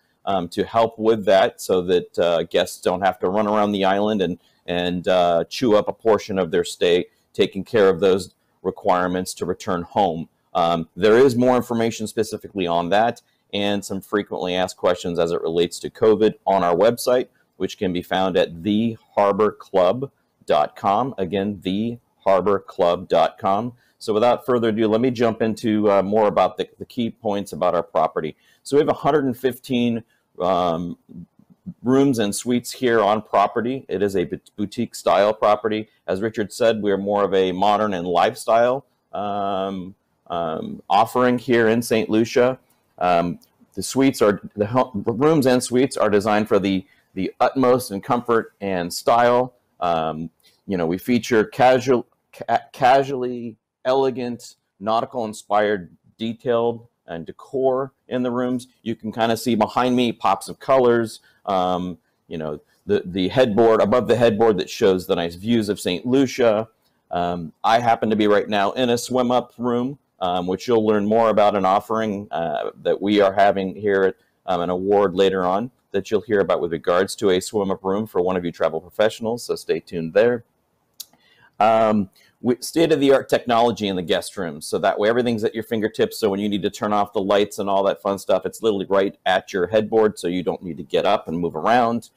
to help with that, so that guests don't have to run around the island and chew up a portion of their stay, taking care of those requirements to return home. There is more information specifically on that and some frequently asked questions as it relates to COVID on our website, which can be found at theharborclub.com. Again, theharborclub.com. So without further ado, let me jump into more about the key points about our property. So we have 115 rooms and suites here on property. It is a boutique style property. As Richard said, we are more of a modern and lifestyle offering here in St. Lucia. The rooms and suites are designed for the utmost in comfort and style. We feature casually elegant, nautical inspired, detailed and decor in the rooms. You can kind of see behind me pops of colors. The headboard, above the headboard, that shows the nice views of St. Lucia. I happen to be right now in a swim up room, which you'll learn more about an offering that we are having here at an award later on that you'll hear about with regards to a swim up room for one of you travel professionals. So stay tuned there. State-of-the-art technology in the guest rooms, so that way everything's at your fingertips. So when you need to turn off the lights and all that fun stuff, it's literally right at your headboard, so you don't need to get up and move around.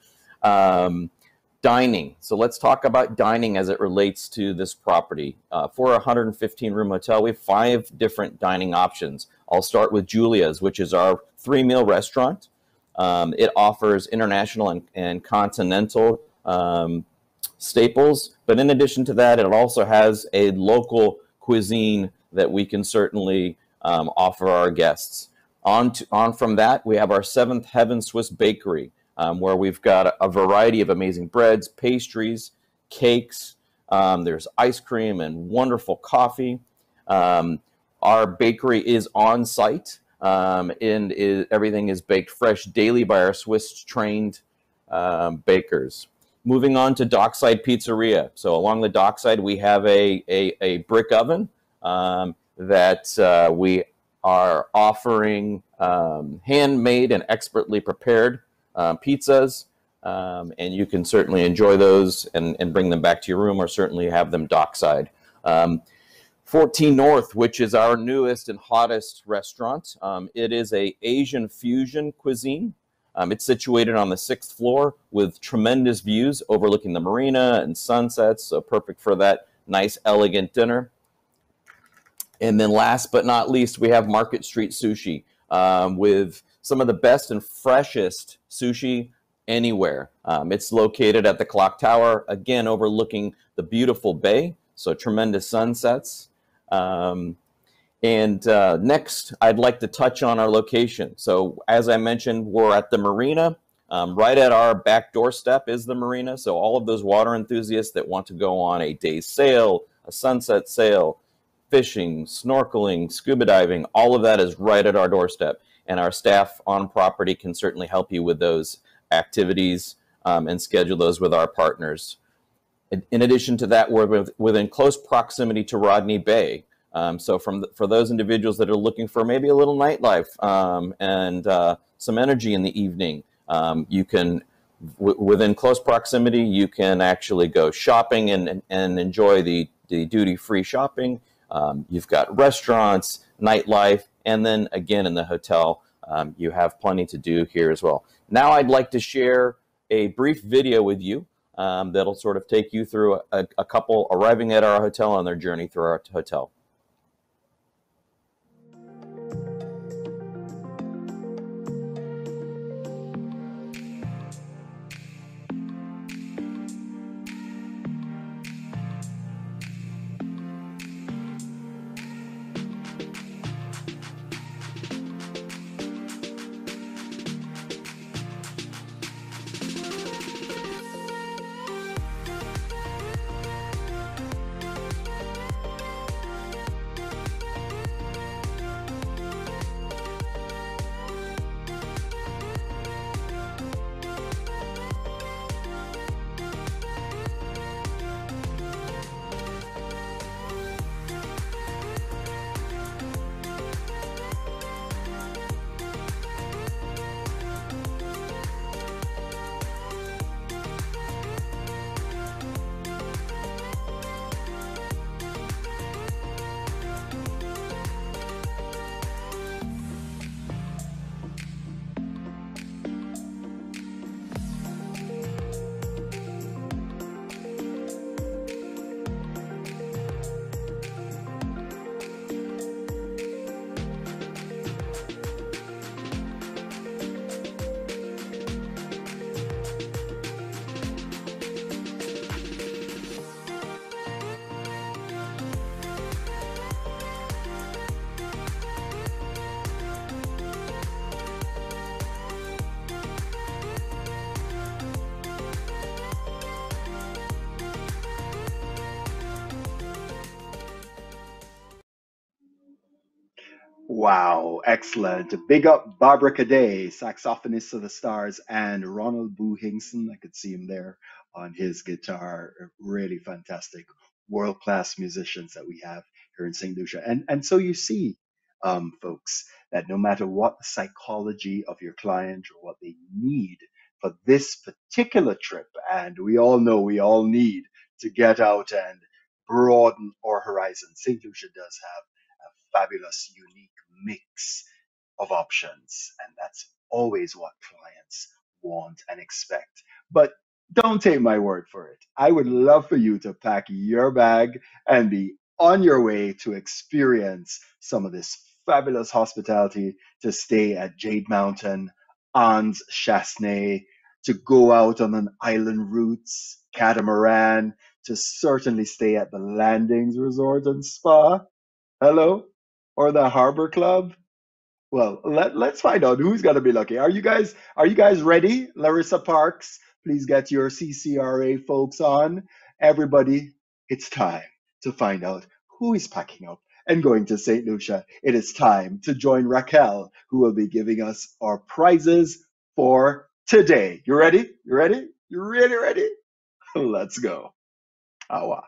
Dining. So let's talk about dining as it relates to this property. For a 115-room hotel, we have 5 different dining options. I'll start with Julia's, which is our 3-meal restaurant. It offers international and continental staples. But in addition to that, it also has a local cuisine that we can certainly offer our guests. On from that, we have our Seventh Heaven Swiss Bakery, where we've got a variety of amazing breads, pastries, cakes. There's ice cream and wonderful coffee. Our bakery is on site, and everything is baked fresh daily by our Swiss-trained bakers. Moving on to Dockside Pizzeria. So along the dockside, we have a brick oven that we are offering handmade and expertly prepared pizzas, and you can certainly enjoy those and bring them back to your room, or certainly have them dockside. 14 North, which is our newest and hottest restaurant. It is an Asian fusion cuisine. It's situated on the 6th floor with tremendous views overlooking the marina and sunsets, so perfect for that nice, elegant dinner. And then last but not least, we have Market Street Sushi with some of the best and freshest sushi anywhere. It's located at the Clock Tower, again, overlooking the beautiful bay, so tremendous sunsets. Next, I'd like to touch on our location. So as I mentioned, we're at the marina. Right at our back doorstep is the marina. So all of those water enthusiasts that want to go on a day's sail, a sunset sail, fishing, snorkeling, scuba diving, all of that is right at our doorstep. And our staff on property can certainly help you with those activities and schedule those with our partners. In addition to that, we're within close proximity to Rodney Bay. So for those individuals that are looking for maybe a little nightlife and some energy in the evening, you can, within close proximity, you can actually go shopping and enjoy the duty-free shopping. You've got restaurants, nightlife, and then again in the hotel, you have plenty to do here as well. Now I'd like to share a brief video with you that'll sort of take you through a couple arriving at our hotel on their journey through our hotel. Wow, excellent. Big up Barbara Cadet, saxophonist of the stars, and Ronald Boo Hingson. I could see him there on his guitar. Really fantastic, world-class musicians that we have here in St. Lucia. And so you see, folks, that no matter what the psychology of your client or what they need for this particular trip, and we all know we all need to get out and broaden our horizons, St. Lucia does have a fabulous, unique mix of options, and that's always what clients want and expect. But don't take my word for it. I would love for you to pack your bag and be on your way to experience some of this fabulous hospitality, to stay at Jade Mountain, Anse Chastenay, to go out on an island routes, catamaran to certainly stay at the Landings Resort and Spa? Hello? Or the Harbor Club? Well, let's find out who's gonna be lucky. Are you guys ready? Larissa Parks, please get your CCRA folks on. Everybody, it's time to find out who is packing up and going to St. Lucia. It is time to join Raquel, who will be giving us our prizes for today. You ready? You ready? You really ready? Let's go. Awa.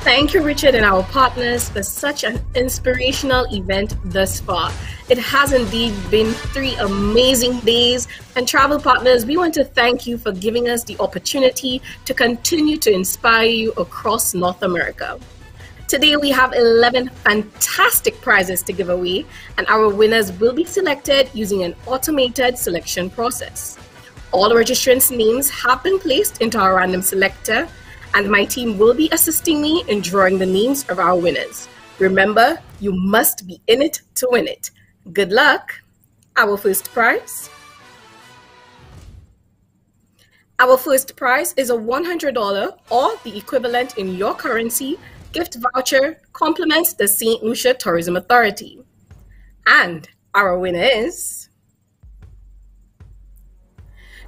Thank you, Richard, and our partners for such an inspirational event thus far. It has indeed been 3 amazing days, and travel partners, we want to thank you for giving us the opportunity to continue to inspire you across North America. Today we have 11 fantastic prizes to give away, and our winners will be selected using an automated selection process. All registrants' names have been placed into our random selector, and my team will be assisting me in drawing the names of our winners. Remember, you must be in it to win it. Good luck. Our first prize. Our first prize is a $100 or the equivalent in your currency gift voucher, compliments the Saint Lucia Tourism Authority. And our winner is...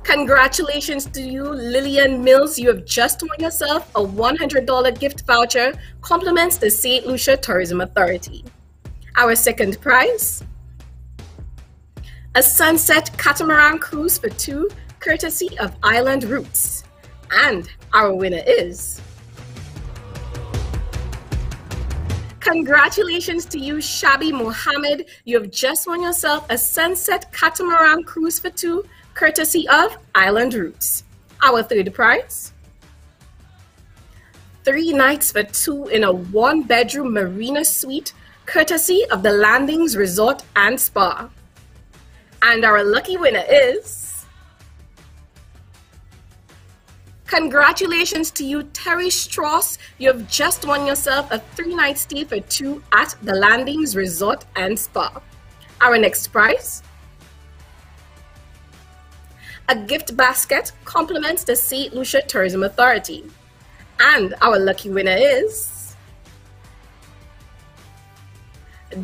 Congratulations to you, Lillian Mills. You have just won yourself a $100 gift voucher, compliments the Saint Lucia Tourism Authority. Our second prize, a sunset catamaran cruise for 2, courtesy of Island Roots. And our winner is... Congratulations to you, Shabi Mohammed. You have just won yourself a sunset catamaran cruise for 2, courtesy of Island Roots. Our third prize, 3 nights for 2 in a 1-bedroom marina suite, courtesy of the Landings Resort and Spa. And our lucky winner is... Congratulations to you, Terry Strauss. You have just won yourself a 3-night stay for 2 at the Landings Resort and Spa. Our next prize, a gift basket, compliments the Saint Lucia Tourism Authority. And our lucky winner is...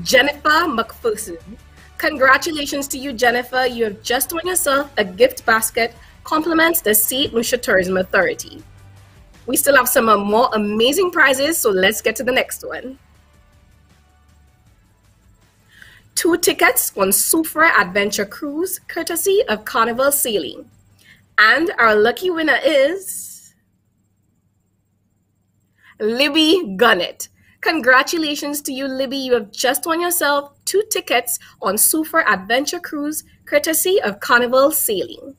Jennifer McPherson. Congratulations to you, Jennifer. You have just won yourself a gift basket, compliments the Saint Lucia Tourism Authority. We still have some more amazing prizes, so let's get to the next one. 2 tickets on Soufriere Adventure Cruise, courtesy of Carnival Sailing. And our lucky winner is... Libby Gunnett. Congratulations to you, Libby. You have just won yourself 2 tickets on Soufriere Adventure Cruise, courtesy of Carnival Sailing.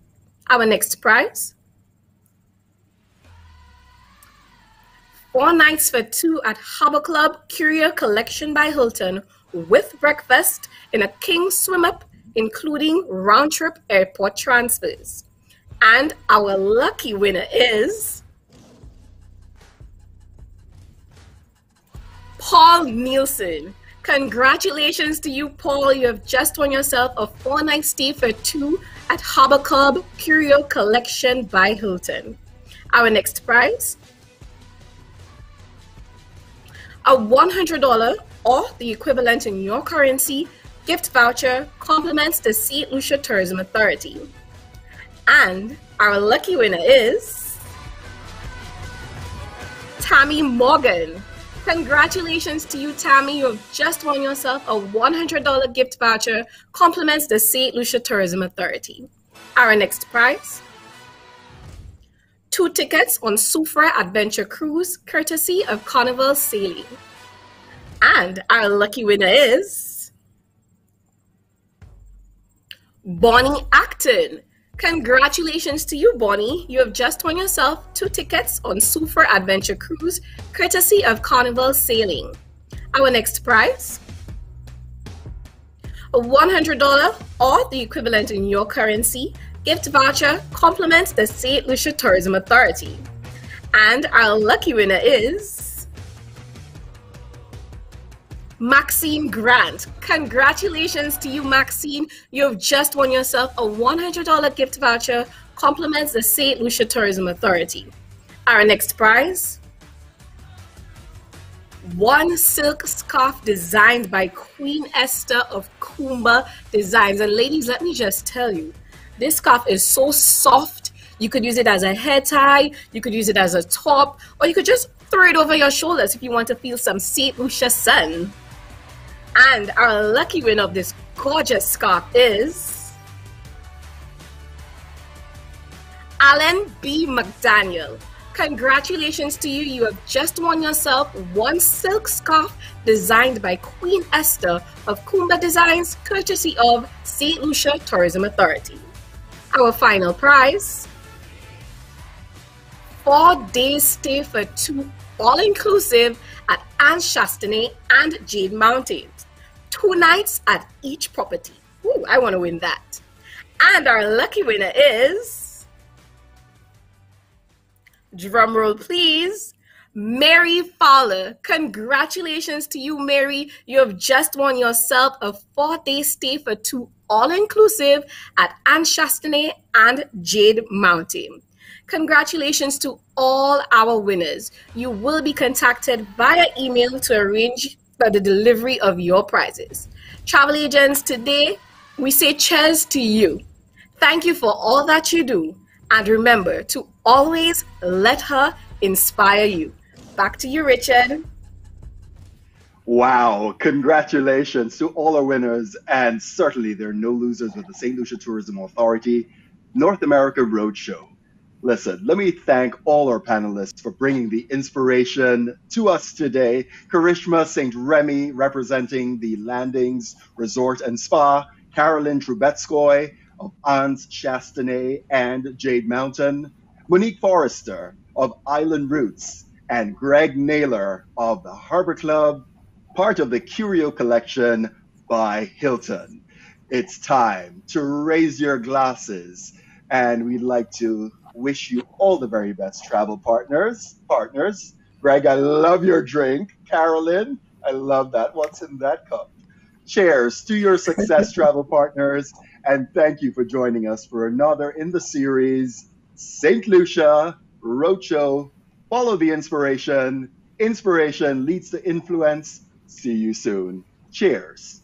Our next prize, 4 nights for 2 at Harbor Club Curio Collection by Hilton with breakfast in a king swim up, including round-trip airport transfers. And our lucky winner is... Paul Nielsen. Congratulations to you, Paul. You have just won yourself a 4-night stay for 2 at Harbor Club Curio Collection by Hilton. Our next prize, a $100 or the equivalent in your currency gift voucher, compliments the Saint Lucia Tourism Authority. And our lucky winner is... Tammy Morgan. Congratulations to you, Tammy. You have just won yourself a $100 gift voucher, compliments the Saint Lucia Tourism Authority. Our next prize, 2 tickets on Soufriere Adventure Cruise, courtesy of Carnival Sailing. And our lucky winner is... Bonnie Acton. Congratulations to you, Bonnie. You have just won yourself 2 tickets on Soufriere Adventure Cruise, courtesy of Carnival Sailing. Our next prize, A $100 or the equivalent in your currency gift voucher complements the Saint Lucia Tourism Authority. And our lucky winner is Maxine Grant. Congratulations to you, Maxine. You have just won yourself a $100 gift voucher complements the Saint Lucia Tourism Authority. Our next prize, one silk scarf designed by Queen Esther of Kumba Designs. And ladies, let me just tell you, this scarf is so soft. You could use it as a hair tie, you could use it as a top, or you could just throw it over your shoulders if you want to feel some Saint Lucia sun. And our lucky winner of this gorgeous scarf is Alan B. McDaniel. Congratulations to you. You have just won yourself one silk scarf designed by Queen Esther of Kumba Designs, courtesy of Saint Lucia Tourism Authority. Our final prize, 4-day stay for two, all-inclusive at Anne Chastenay and Jade Mountains. 2 nights at each property. Ooh, I want to win that. And our lucky winner is, drum roll please, Mary Fowler. Congratulations to you, Mary. You have just won yourself a 4-day stay for two, all-inclusive at Anne Chastenay and Jade Mountain. Congratulations to all our winners. You will be contacted via email to arrange for the delivery of your prizes. Travel agents, today we say cheers to you. Thank you for all that you do. And remember to always let her inspire you. Back to you, Richard. Wow, congratulations to all our winners, and certainly there are no losers with the St. Lucia Tourism Authority North America Roadshow. Listen, let me thank all our panelists for bringing the inspiration to us today. Karishma St. Remy representing the Landings Resort and Spa, Carolyn Trubetskoy of Anse Chastenay and Jade Mountain, Monique Forrester of Island Roots, and Greg Naylor of the Harbor Club, part of the Curio Collection by Hilton. It's time to raise your glasses, and we'd like to wish you all the very best, travel partners. Greg, I love your drink. Carolyn, I love that. What's in that cup? Cheers to your success, travel partners, and thank you for joining us for another in the series, St. Lucia Roadshow. Follow the inspiration. Inspiration leads to influence. See you soon. Cheers.